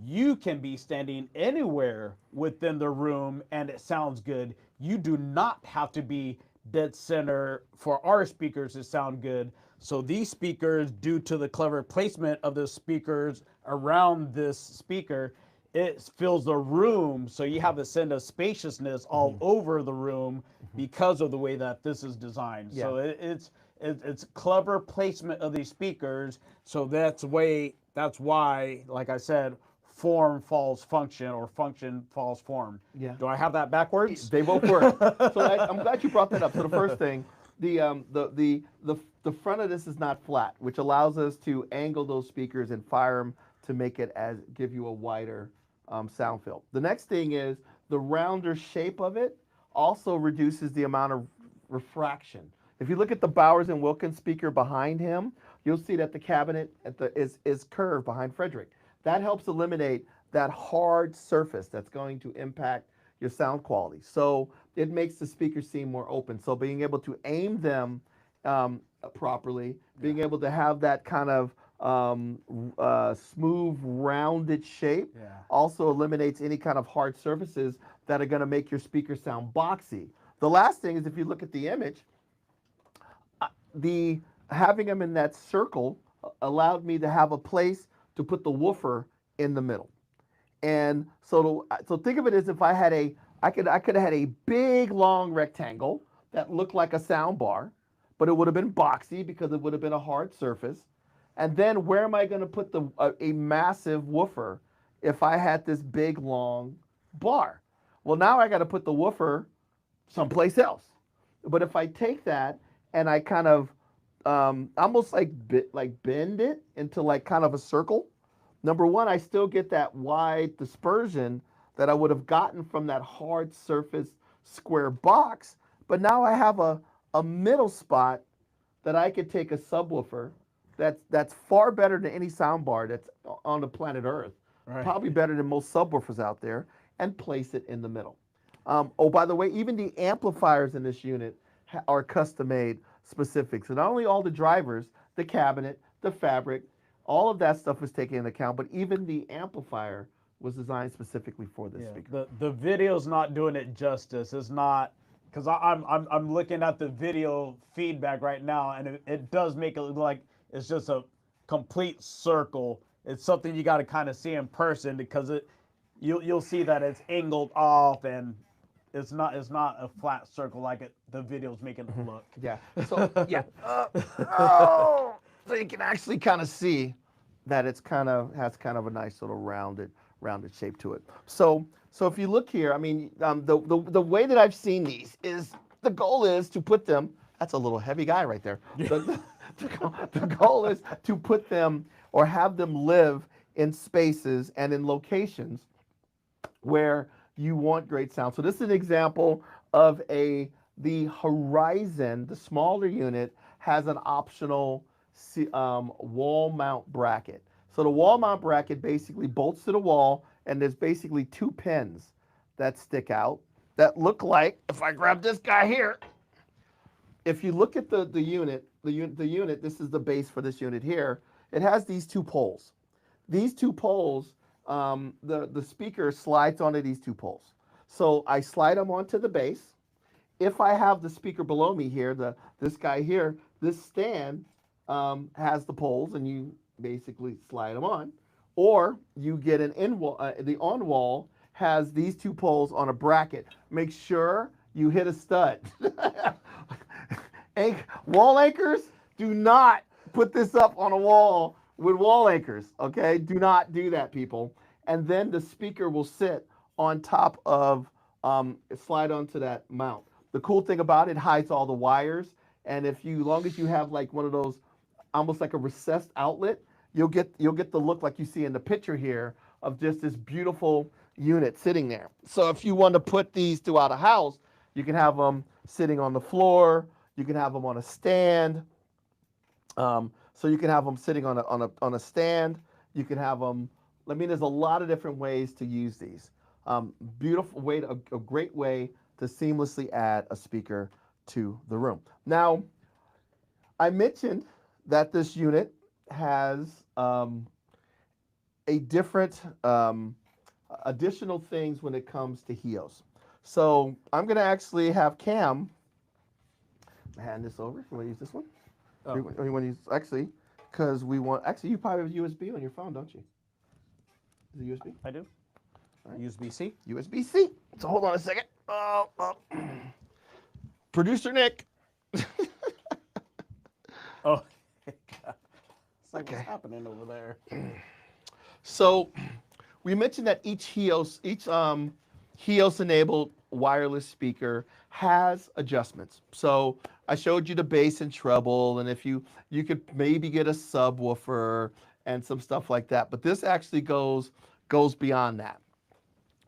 you can be standing anywhere within the room and it sounds good. You do not have to be dead center for our speakers to sound good. So these speakers, due to the clever placement of the speakers around this speaker, it fills the room, so you have a sense of spaciousness all over the room because of the way that this is designed. Yeah. So it's clever placement of these speakers. So that's why, like I said, form follows function, or function follows form. Yeah. Do I have that backwards? They both work. So I'm glad you brought that up. So the first thing, the front of this is not flat, which allows us to angle those speakers and fire them to make it give you a wider sound field. The next thing is the rounder shape of it also reduces the amount of refraction. If you look at the Bowers and Wilkins speaker behind him, you'll see that the cabinet is curved behind Frederick. That helps eliminate that hard surface that's going to impact your sound quality. So it makes the speakers seem more open. So being able to aim them properly, being able to have that kind of smooth, rounded shape also eliminates any kind of hard surfaces that are going to make your speaker sound boxy. The last thing is if you look at the image, the having them in that circle allowed me to have a place to put the woofer in the middle. And so think of it as if I could have had a big long rectangle that looked like a sound bar, but it would have been boxy because it would have been a hard surface. And then where am I going to put a massive woofer if I had this big long bar? Well, now I got to put the woofer someplace else. But if I take that and I kind of almost like bend it into like kind of a circle, number one, I still get that wide dispersion that I would have gotten from that hard surface square box. But now I have a middle spot that I could take a subwoofer that's far better than any soundbar that's on the planet Earth, probably better than most subwoofers out there, and place it in the middle. Oh, by the way, even the amplifiers in this unit are custom made specific. So not only all the drivers, the cabinet, the fabric, all of that stuff was taken into account, but even the amplifier was designed specifically for this speaker. The video's not doing it justice. It's not, because I'm looking at the video feedback right now, and it does make it look like it's just a complete circle. It's something you got to kind of see in person because you'll see that it's angled off and it's not a flat circle like the video's making it look. Yeah. So yeah. So you can actually kind of see that it's has kind of a nice little rounded shape to it. So if you look here, I mean, the way that I've seen these is the goal is to put them. That's a little heavy guy right there. The goal is to put them or have them live in spaces and in locations where you want great sound. So this is an example of the Horizon, the smaller unit, has an optional wall mount bracket. So the wall mount bracket basically bolts to the wall, and there's basically two pins that stick out that look like, if I grab this guy here, if you look at the unit, this is the base for this unit here, it has these two poles. These two poles, the speaker slides onto these two poles. So I slide them onto the base. If I have the speaker below me here, this guy here, this stand has the poles, and you basically slide them on. Or you get an the on wall has these two poles on a bracket. Make sure you hit a stud. Wall anchors, do not put this up on a wall with wall anchors, okay? Do not do that, people. And then the speaker will sit on top of, slide onto that mount. The cool thing about it hides all the wires, and as long as you have like one of those, almost like a recessed outlet, you'll get the look like you see in the picture here of just this beautiful unit sitting there. So if you want to put these throughout a house, you can have them sitting on the floor. You can have them on a stand. So you can have them sitting on a stand. You can have them. I mean, there's a lot of different ways to use these. Beautiful way, a great way to seamlessly add a speaker to the room. Now, I mentioned that this unit has a different additional things when it comes to HEOS. So I'm going to actually have Cam hand this over. You want to use this one? Oh. You want to use, actually, because you probably have USB on your phone, don't you? Is it USB? I do. Right. USB-C? USB-C. So hold on a second. Oh. Producer Nick. Oh. It's like, what's happening over there? So we mentioned that each HEOS-enabled wireless speaker has adjustments. So I showed you the bass and treble, and if you could maybe get a subwoofer and some stuff like that. But this actually goes beyond that.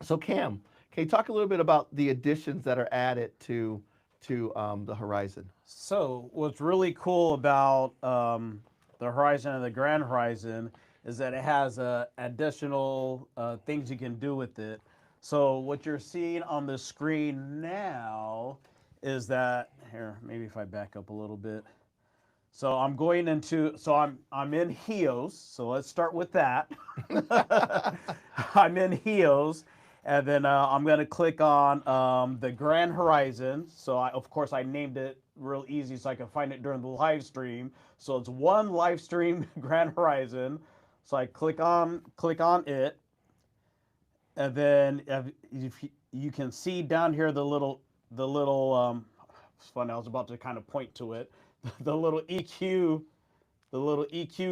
So Cam, can you talk a little bit about the additions that are added to to the Horizon. So what's really cool about the Horizon and the Grand Horizon is that it has additional things you can do with it. So what you're seeing on the screen now is that here, maybe if I back up a little bit. So I'm going into, so I'm in HEOS. So let's start with that. I'm in HEOS, and then I'm gonna click on the Grand Horizon. So of course I named it real easy so I can find it during the live stream. So it's one live stream Grand Horizon. So I click on it, and then if you can see down here it's funny, I was about to kind of point to it, the little EQ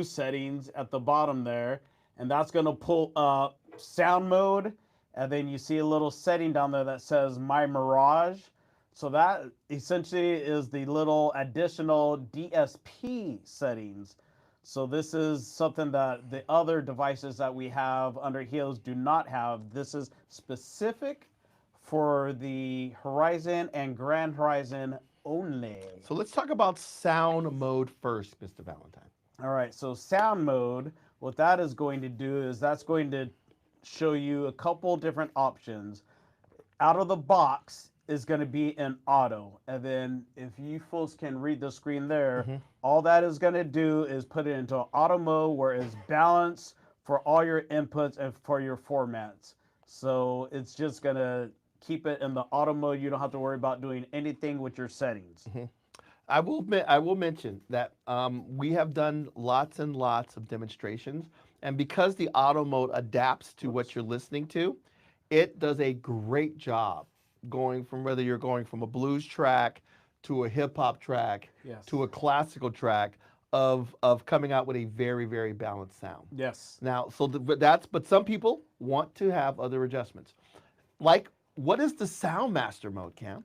settings at the bottom there, and that's going to pull up sound mode, and then you see a little setting down there that says My Mirage. So that essentially is the little additional DSP settings. So this is something that the other devices that we have under HEOS do not have. This is specific for the Horizon and Grand Horizon only. So let's talk about sound mode first, Mr. Valentine. All right, so sound mode, what that is going to do is that's going to show you a couple different options. Out of the box is going to be in auto. And then if you folks can read the screen there, all that is going to do is put it into auto mode where it's balanced for all your inputs and for your formats. So it's just going to keep it in the auto mode. You don't have to worry about doing anything with your settings. I will mention that we have done lots and lots of demonstrations, and because the auto mode adapts to what you're listening to, it does a great job going from whether you're going from a blues track to a hip hop track to a classical track of coming out with a very, very balanced sound. Yes. Now, but some people want to have other adjustments. Like, what is the Sound Master mode, Cam?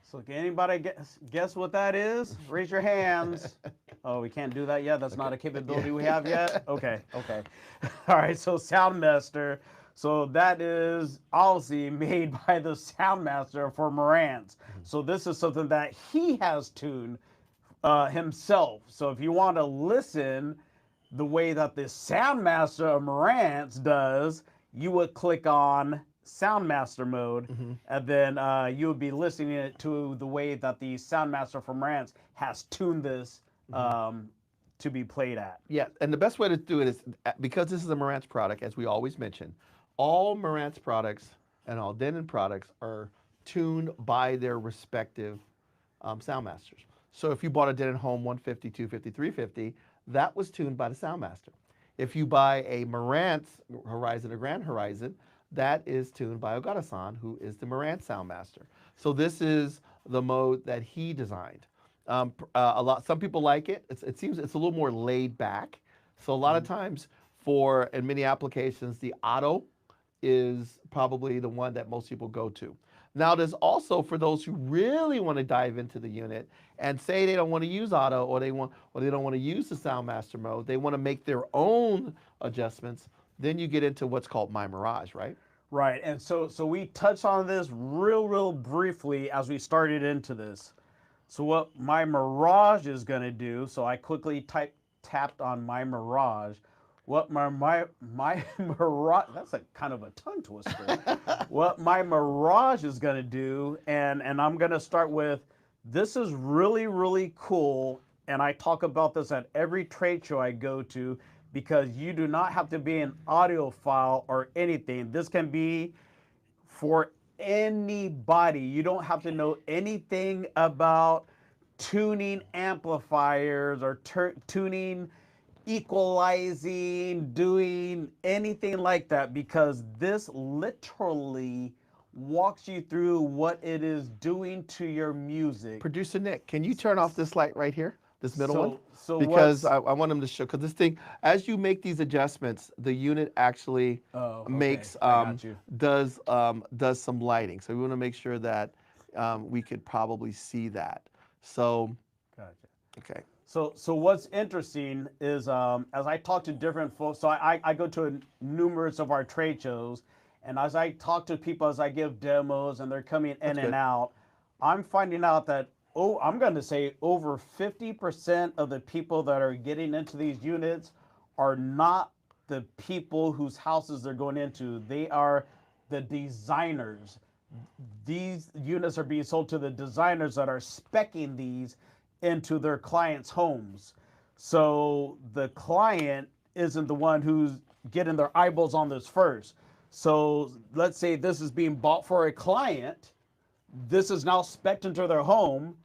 So can anybody guess what that is? Raise your hands. Oh, we can't do that yet? That's not a capability we have yet? Okay. All right, so Soundmaster. So that is obviously made by the Soundmaster for Marantz. So this is something that he has tuned himself. So if you want to listen the way that the Soundmaster of Marantz does, you would click on Soundmaster mode, and then you would be listening it to the way that the Soundmaster from Marantz has tuned this to be played at. Yeah, and the best way to do it is, because this is a Marantz product, as we always mention, all Marantz products and all Denon products are tuned by their respective Soundmasters. So if you bought a Denon Home 150, 250, 350, that was tuned by the Soundmaster. If you buy a Marantz Horizon or Grand Horizon, that is tuned by Ogata-san, who is the Marantz Soundmaster. So this is the mode that he designed. Some people like it. It seems it's a little more laid back. So a lot of times, in many applications, the auto is probably the one that most people go to. Now, there's also, for those who really want to dive into the unit and say they don't want to use auto, or they don't want to use the Soundmaster mode, they want to make their own adjustments. Then you get into what's called My Mirage, right? Right, and so we touched on this real briefly as we started into this. So what My Mirage is going to do, so I quickly tapped on My Mirage. What my Mirage, that's a kind of a tongue twister. What My Mirage is going to do, and I'm going to start with, this is really cool, and I talk about this at every trade show I go to, because you do not have to be an audiophile or anything. This can be for anybody. You don't have to know anything about tuning amplifiers or tuning, equalizing, doing anything like that, because this literally walks you through what it is doing to your music. Producer Nick, can you turn off this light right here? This middle one? Because I want them to show, because this thing, as you make these adjustments, the unit actually makes does some lighting. So we want to make sure that we could probably see that. So gotcha. Okay. So what's interesting is as I talk to different folks, so I go to numerous of our trade shows, and as I talk to people, as I give demos and they're coming in and out, I'm finding out that, I'm going to say over 50% of the people that are getting into these units are not the people whose houses they're going into. They are the designers. These units are being sold to the designers that are speccing these into their clients' homes. So the client isn't the one who's getting their eyeballs on this first. So let's say this is being bought for a client. This is now spec'd into their home.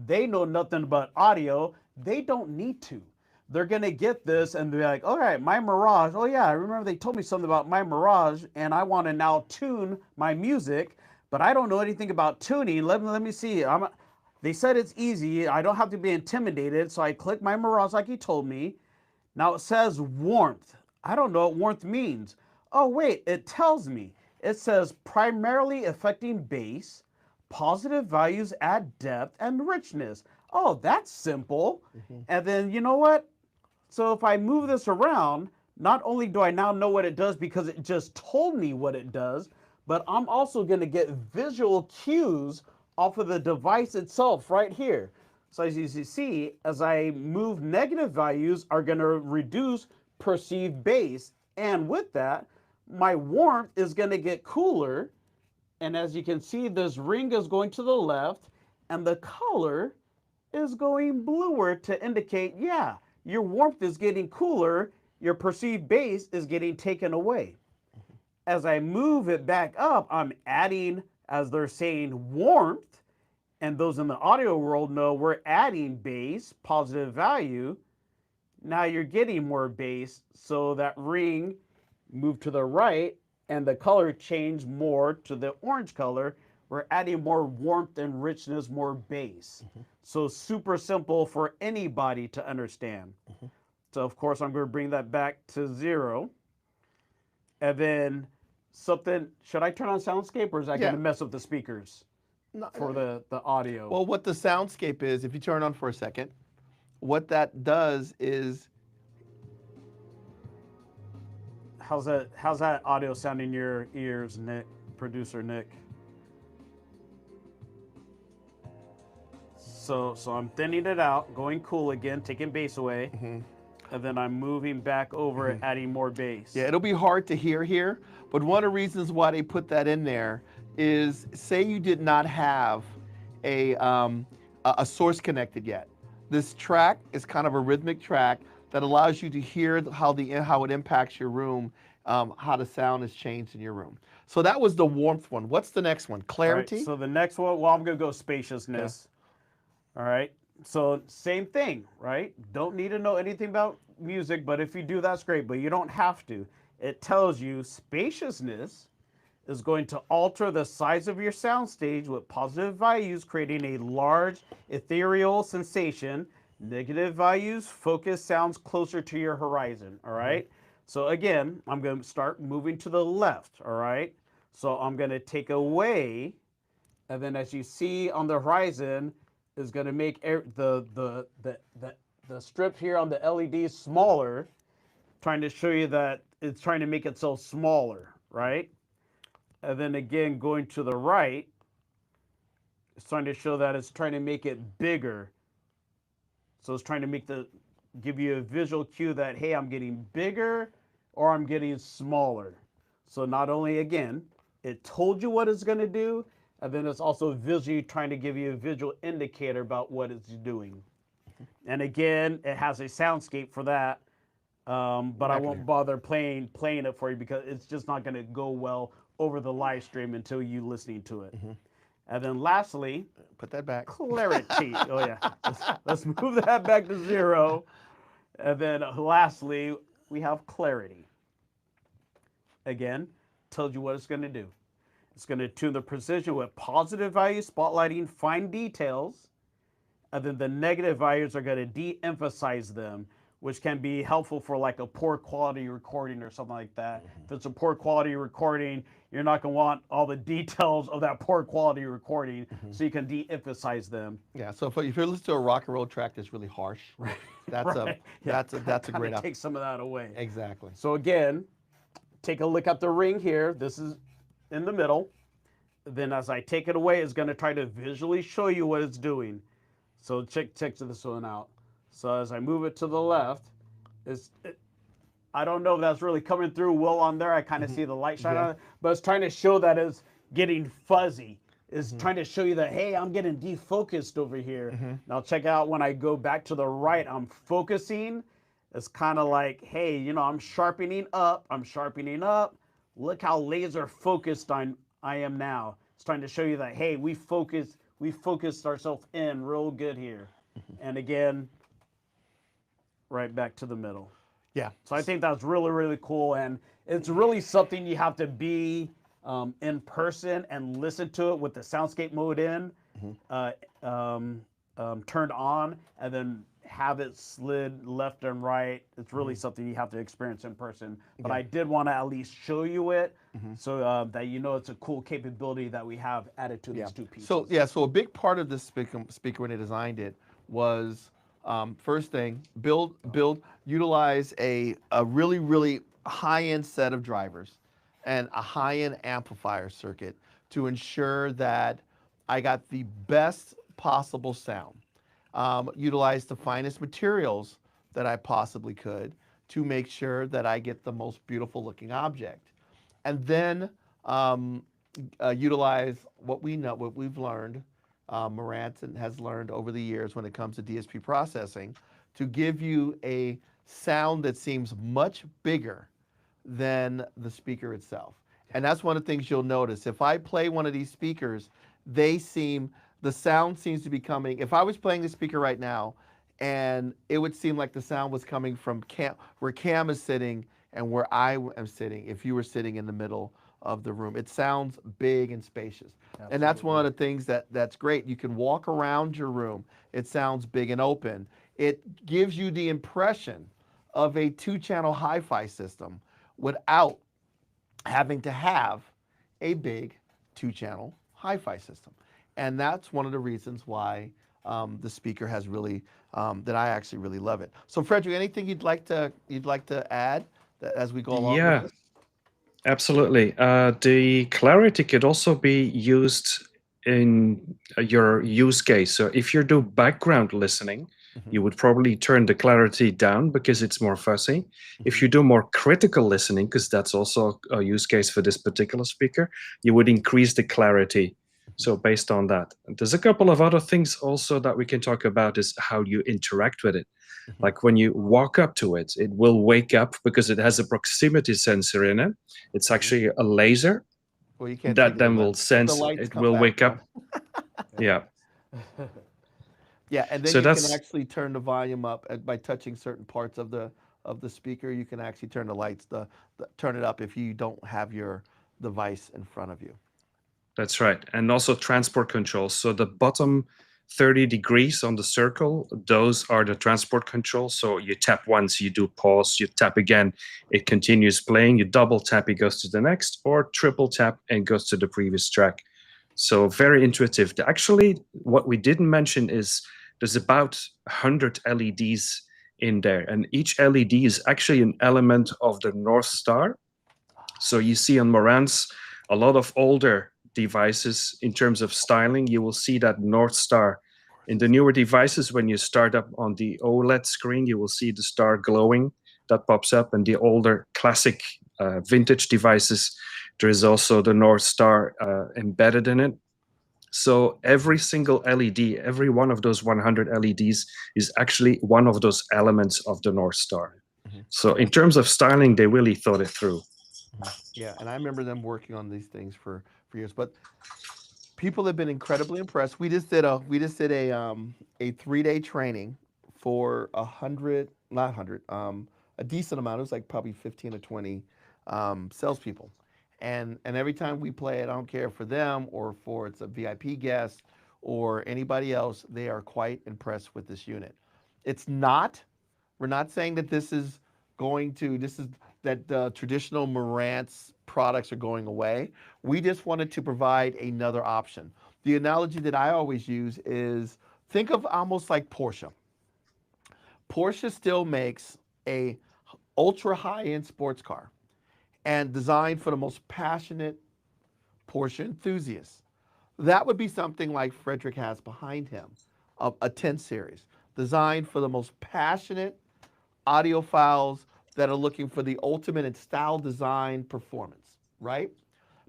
They know nothing about audio. They don't need to. They're going to get this and be like, all right, my Mirage. Oh, yeah, I remember they told me something about my Mirage, and I want to now tune my music, but I don't know anything about tuning. Let me see. They said it's easy. I don't have to be intimidated. So I click my Mirage like he told me. Now it says warmth. I don't know what warmth means. Oh, wait, it tells me. It says primarily affecting bass. Positive values add depth and richness. Oh, that's simple. And then, you know what? So if I move this around, not only do I now know what it does because it just told me what it does, but I'm also going to get visual cues off of the device itself right here. So as you see, as I move, negative values are going to reduce perceived bass. And with that, my warmth is going to get cooler. And as you can see, this ring is going to the left and the color is going bluer to indicate, yeah, your warmth is getting cooler, your perceived bass is getting taken away. As I move it back up, I'm adding, as they're saying, warmth. And those in the audio world know we're adding bass, positive value. Now you're getting more bass, so that ring moved to the right and the color changed more to the orange color. We're adding more warmth and richness, more bass. So super simple for anybody to understand. So of course I'm going to bring that back to 0. And then should I turn on soundscape or is that going to mess up the speakers for the audio? Well, what the soundscape is, if you turn on for a second, what that does is, how's that audio sound in your ears, Nick, producer Nick? So I'm thinning it out, going cool again, taking bass away, and then I'm moving back over, adding more bass. Yeah, it'll be hard to hear here, but one of the reasons why they put that in there is, say you did not have a source connected yet. This track is kind of a rhythmic track that allows you to hear how it impacts your room, how the sound has changed in your room. So that was the warmth one. What's the next one? Clarity? Right, so the next one, well, I'm going to go spaciousness. All right, so same thing, right? Don't need to know anything about music, but if you do, that's great, but you don't have to. It tells you spaciousness is going to alter the size of your soundstage with positive values, creating a large ethereal sensation. Negative values focus sounds closer to your horizon, all right? So again, I'm going to start moving to the left, all right? So I'm going to take away, and then as you see on the horizon, is going to make the strip here on the LED smaller, trying to show you that it's trying to make itself smaller, right? And then again, going to the right, it's trying to show that it's trying to make it bigger. So it's trying to give you a visual cue that, hey, I'm getting bigger or I'm getting smaller. So not only, again, it told you what it's going to do, and then it's also visually trying to give you a visual indicator about what it's doing. And again, it has a soundscape for that, but I won't bother playing it for you because it's just not going to go well over the live stream until you listening to it. And then lastly, put that back. Clarity. Oh yeah, let's move that back to 0. And then lastly, we have clarity. Again, tells you what it's going to do. It's going to tune the precision with positive values, spotlighting fine details, and then the negative values are going to de-emphasize them, which can be helpful for like a poor quality recording or something like that. If it's a poor quality recording, you're not going to want all the details of that poor quality recording, so you can de-emphasize them. Yeah, so if you're listening to a rock and roll track that's really harsh, that's a great option. Take some of that away. Exactly. So again, take a look at the ring here. This is in the middle. then as I take it away, it's going to try to visually show you what it's doing. So check this one out. So as I move it to the left, I don't know if that's really coming through well on there. I kind of see the light shine on it, but it's trying to show that it's getting fuzzy. It's trying to show you that, hey, I'm getting defocused over here. Now check out when I go back to the right, I'm focusing. It's kind of like, hey, you know, I'm sharpening up. I'm sharpening up. Look how laser focused I am now. It's trying to show you that, hey, we focused ourselves in real good here. And again, right back to the middle. Yeah. So I think that's really, really cool. And it's really something you have to be in person and listen to it with the soundscape mode in, turned on, and then have it slid left and right. It's really something you have to experience in person. But I did want to at least show you it so that you know it's a cool capability that we have added to these two pieces. So so a big part of this speaker when they designed it was first thing, utilize a really, really high-end set of drivers and a high-end amplifier circuit to ensure that I got the best possible sound. Utilize the finest materials that I possibly could to make sure that I get the most beautiful looking object. And then utilize what we know, what we've learned, Marantz has learned over the years when it comes to DSP processing, to give you a sound that seems much bigger than the speaker itself. And that's one of the things you'll notice. If I play one of these speakers, the sound seems to be coming. If I was playing the speaker right now, and it would seem like the sound was coming from where Cam is sitting and where I am sitting, if you were sitting in the middle of the room. It sounds big and spacious. Absolutely. And that's one of the things that's great. You can walk around your room. It sounds big and open. It gives you the impression of a 2-channel hi-fi system without having to have a big 2-channel hi-fi system. And that's one of the reasons why the speaker has really, that I actually really love it. So Frederick, anything you'd like to add as we go along with this? Absolutely. The clarity could also be used in your use case. So if you do background listening, you would probably turn the clarity down because it's more fuzzy. If you do more critical listening, because that's also a use case for this particular speaker, you would increase the clarity. So based on that, there's a couple of other things also that we can talk about is how you interact with it. Like when you walk up to it, it will wake up because it has a proximity sensor in it. It's actually a laser that then will sense it will wake up. Yeah. Yeah, and then so you can actually turn the volume up by touching certain parts of the speaker. You can actually turn the lights, turn it up if you don't have your device in front of you. That's right. And also transport controls. So the bottom 30 degrees on the circle, those are the transport controls. So you tap once, you do pause, you tap again, it continues playing. You double tap, it goes to the next, or triple tap and goes to the previous track. So very intuitive. Actually, what we didn't mention is there's about 100 LEDs in there. And each LED is actually an element of the North Star. So you see on Marantz, a lot of older devices in terms of styling, you will see that North Star. In the newer devices, when you start up on the OLED screen, you will see the star glowing that pops up. And the older classic vintage devices, there is also the North Star embedded in it. So every single LED, every one of those 100 LEDs is actually one of those elements of the North Star. So in terms of styling, they really thought it through. Yeah, and I remember them working on these things for years. But people have been incredibly impressed. We just did a 3-day training for a decent amount. It was like probably 15 or 20 salespeople. And every time we play it, I don't care for them or for it's a VIP guest or anybody else, they are quite impressed with this unit. We're not saying that that the traditional Marantz products are going away. We just wanted to provide another option. The analogy that I always use is think of almost like Porsche. Porsche still makes a ultra high-end sports car and designed for the most passionate Porsche enthusiasts. That would be something like Frederick has behind him, a 10 series, designed for the most passionate audiophiles that are looking for the ultimate in style, design, performance, right?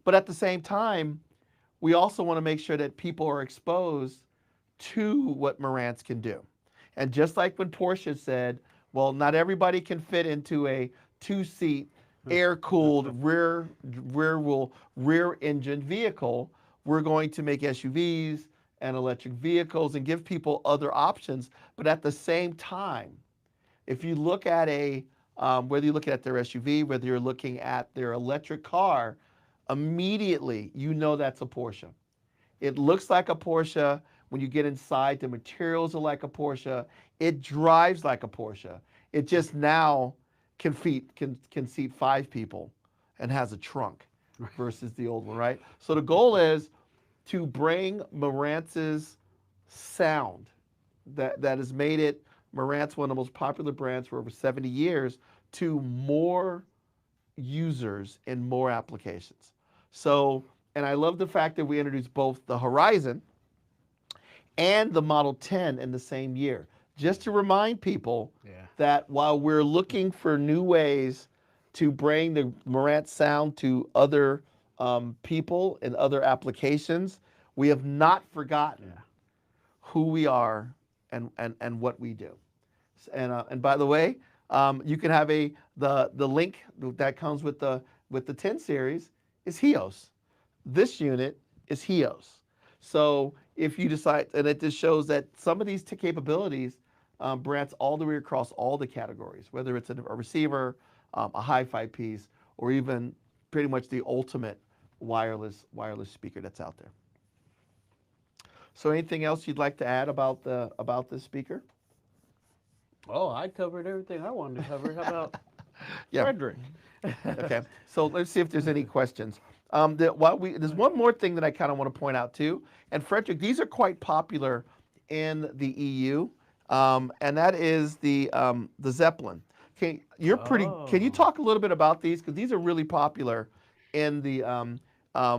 But at the same time, we also want to make sure that people are exposed to what Marantz can do. And just like when Porsche said, well, not everybody can fit into a two-seat, air-cooled, rear engine vehicle, we're going to make SUVs and electric vehicles and give people other options. But at the same time, if you look at whether you're looking at their SUV, whether you're looking at their electric car, immediately you know that's a Porsche. It looks like a Porsche. When you get inside, the materials are like a Porsche. It drives like a Porsche. It just now can seat 5 people and has a trunk versus the old one, right? So the goal is to bring Marantz's sound that has made it Marantz one of the most popular brands for over 70 years to more users in more applications. So, and I love the fact that we introduced both the Horizon and the Model 10 in the same year, just to remind people that while we're looking for new ways to bring the Marantz sound to other people and other applications, we have not forgotten who we are and what we do. And by the way, you can have the link that comes with the 10 series is HEOS. This unit is HEOS. So if you decide, and it just shows that some of these capabilities branch all the way across all the categories, whether it's a receiver, a hi-fi piece, or even pretty much the ultimate wireless speaker that's out there. So anything else you'd like to add about this speaker? Oh, I covered everything I wanted to cover. How about Frederick? Okay, so let's see if there's any questions. There's one more thing that I kind of want to point out too. And Frederick, these are quite popular in the EU, and that is the Zeppelin. Can you talk a little bit about these, because these are really popular in the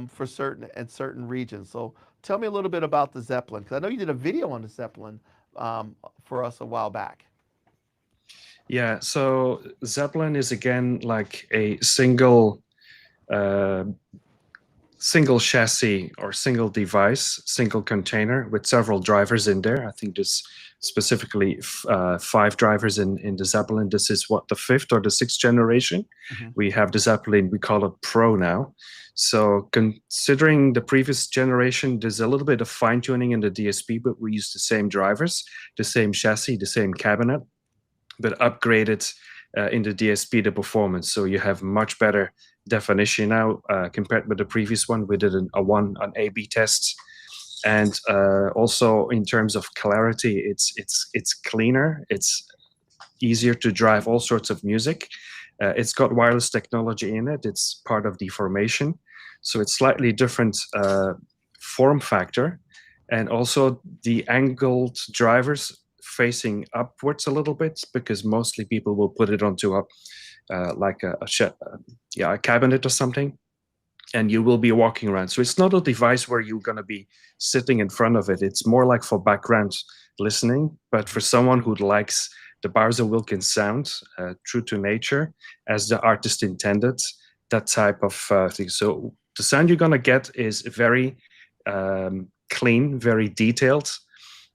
for certain regions. So tell me a little bit about the Zeppelin, because I know you did a video on the Zeppelin for us a while back. Yeah, so Zeppelin is again like a single chassis or single device, single container with several drivers in there. I think there's specifically 5 drivers in the Zeppelin. This is what, the 5th or the 6th generation. We have the Zeppelin, we call it Pro now. So considering the previous generation, there's a little bit of fine tuning in the DSP, but we use the same drivers, the same chassis, the same cabinet, but upgraded in the DSP, the performance. So you have much better definition now compared with the previous one. We did an A/B test, and also in terms of clarity, it's cleaner. It's easier to drive all sorts of music. It's got wireless technology in it. It's part of the formation, so it's slightly different form factor, and also the angled drivers facing upwards a little bit, because mostly people will put it onto a cabinet or something, and you will be walking around. So it's not a device where you're going to be sitting in front of it. It's more like for background listening, but for someone who likes the Bowers & Wilkins sound, true to nature, as the artist intended, that type of thing. So the sound you're going to get is very clean, very detailed,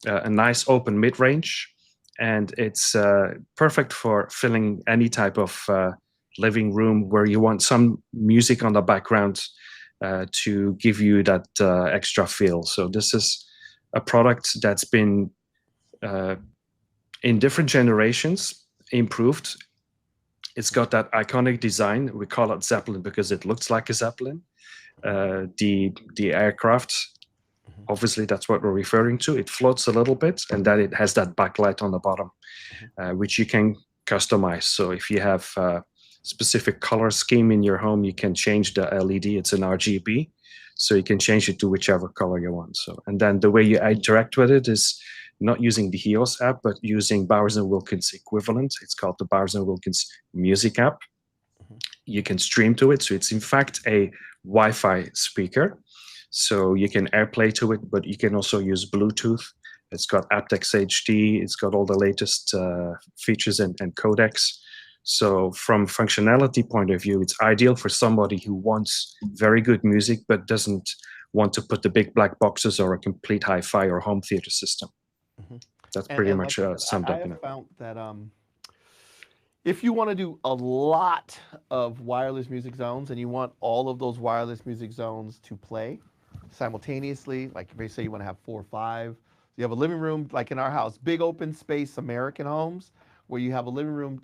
a nice open mid-range, and it's perfect for filling any type of living room where you want some music on the background to give you that extra feel. So this is a product that's been in different generations improved. It's got that iconic design. We call it Zeppelin because it looks like a Zeppelin. The aircraft, obviously that's what we're referring to. It floats a little bit, and then it has that backlight on the bottom, which you can customize. So if you have a specific color scheme in your home, you can change the LED. It's an RGB, so you can change it to whichever color you want. So, and then the way you interact with it is not using the HEOS app, but using Bowers & Wilkins equivalent. It's called the Bowers & Wilkins Music app. you can stream to it. So it's in fact a Wi-Fi speaker. So you can AirPlay to it, but you can also use Bluetooth. It's got aptX HD. It's got all the latest features and codecs. So from functionality point of view, it's ideal for somebody who wants very good music but doesn't want to put the big black boxes or a complete hi-fi or home theater system. Mhm. That's pretty And much like I said, summed I up in have it. found that if you want to do a lot of wireless music zones and you want all of those wireless music zones to play simultaneously, like if you say you want to have 4 or 5, you have a living room like in our house, big open space American homes where you have a living room,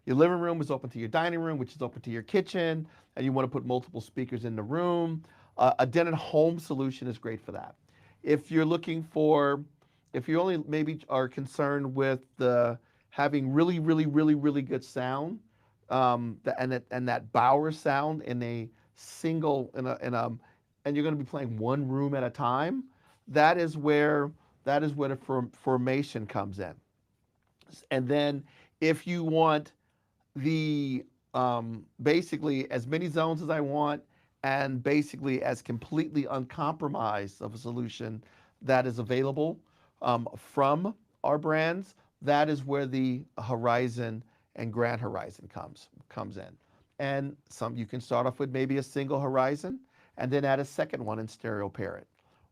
your living room is open to your dining room, which is open to your kitchen, and you want to put multiple speakers in the room. A Denon Home solution is great for that. If you're looking for, if you only maybe are concerned with the having really, really, really, really good sound, and that Bauer sound in a single and you're going to be playing one room at a time. That is where the formation comes in. And then if you want the basically as many zones as I want and basically as completely uncompromised of a solution that is available from our brands, that is where the Horizon and Grand Horizon comes in. And some you can start off with maybe a single Horizon and then add a second one and stereo pair it.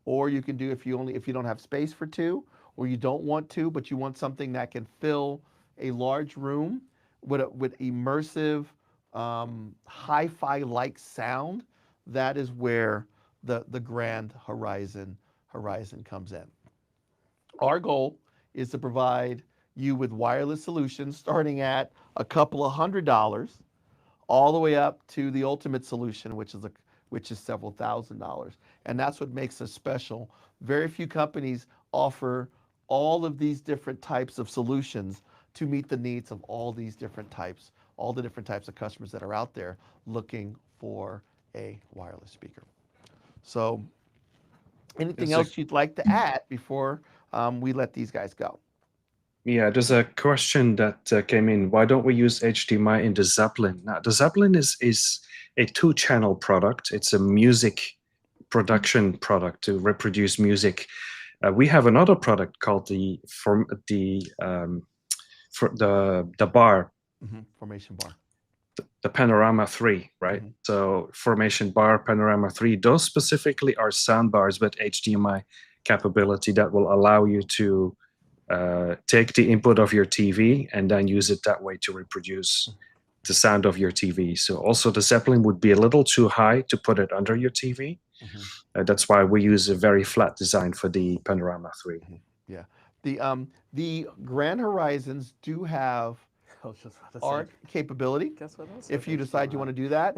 Or you can do if you don't have space for two, or you don't want to, but you want something that can fill a large room with immersive hi-fi like sound. That is where the Grand Horizon comes in. Our goal is to provide you with wireless solutions starting at a couple of $100 all the way up to the ultimate solution, which is several $1,000s. And that's what makes us special. Very few companies offer all of these different types of solutions to meet the needs of all the different types of customers that are out there looking for a wireless speaker. So, anything There's a, else you'd like to add before we let these guys go? yeah, there's a question that came in. Why don't we use HDMI in the Zeppelin? Now, the Zeppelin is a two-channel product. It's a music production product to reproduce music. We have another product called the bar, Formation bar. the Panorama 3, right? Mhm. So Formation Bar, Panorama 3, those specifically are sound bars with HDMI capability that will allow you to take the input of your TV and then use it that way to reproduce the sound of your TV. So also the Zeppelin would be a little too high to put it under your TV. Mhm. That's why we use a very flat design for the Panorama 3. Yeah. The Grand Horizons do have I was just about to say, ARC capability. guess what else? If you decide you want to do that,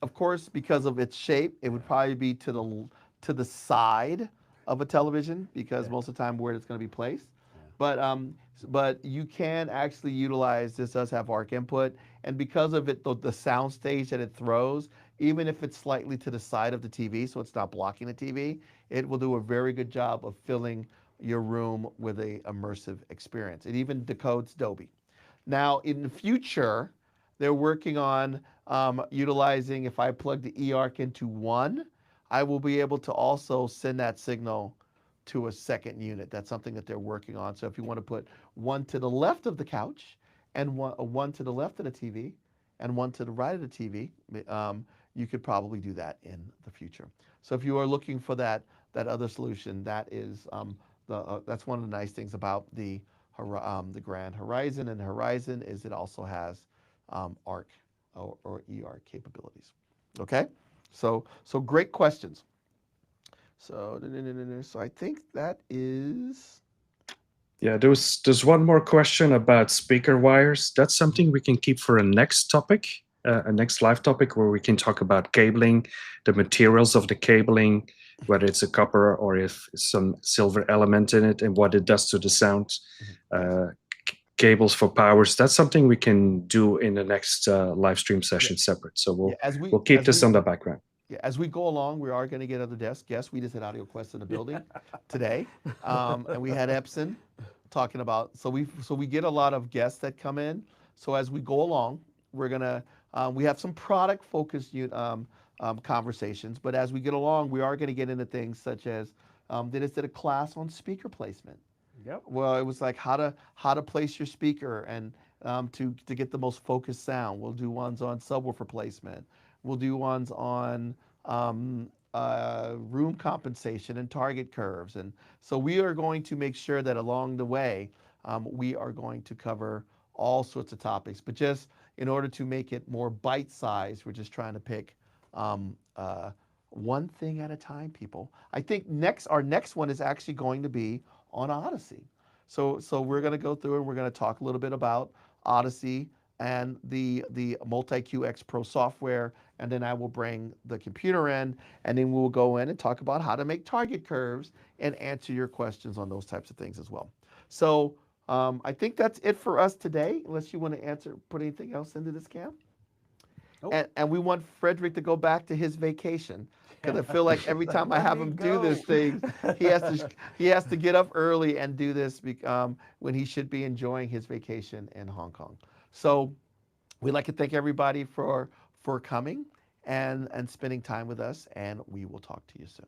of course, because of its shape, it would probably be to the side of a television because most of the time where it's going to be placed. But you can actually utilize this. Does have ARC input, and because of it, the sound stage that it throws, even if it's slightly to the side of the TV, so it's not blocking the TV, it will do a very good job of filling your room with a immersive experience. It even decodes Dolby. Now, in the future, they're working on utilizing, if I plug the eARC into one, I will be able to also send that signal to a second unit. That's something that they're working on. So if you want to put one to the left of the couch and one to the left of the TV and one to the right of the TV, you could probably do that in the future. So if you are looking for that other solution, that is that's one of the nice things about the Grand Horizon. And the Horizon is it also has ARC or eARC capabilities. Okay, so great questions. So I think that is. Yeah, there's one more question about speaker wires. That's something we can keep for a next topic, a next live topic where we can talk about cabling, the materials of the cabling, whether it's a copper or if some silver element in it, and what it does to the sound. Cables for powers. That's something we can do in the next live stream session separate. So we'll keep this on the background. Yeah, as we go along, we are going to get other guests. We just had Audio Quest in the building today, and we had Epson talking about. So we get a lot of guests that come in. So as we go along, we're gonna We have some product-focused conversations, but as we get along, we are going to get into things such as they just did a class on speaker placement. Yep. Well, it was like how to place your speaker and to get the most focused sound. We'll do ones on subwoofer placement. We'll do ones on room compensation and target curves. And so we are going to make sure that along the way, we are going to cover all sorts of topics. But just in order to make it more bite-sized, we're just trying to pick one thing at a time, people. I think our next one is actually going to be on Odyssey. So we're going to go through and we're going to talk a little bit about Odyssey and the Multi-Q X Pro software, and then I will bring the computer in, and then we'll go in and talk about how to make target curves and answer your questions on those types of things as well. So I think that's it for us today, unless you want to put anything else into this, Cam. Nope. And we want Frederick to go back to his vacation, because I feel like every time I have him do this thing, he has to get up early and do this when he should be enjoying his vacation in Hong Kong. So we'd like to thank everybody for coming and spending time with us, and we will talk to you soon.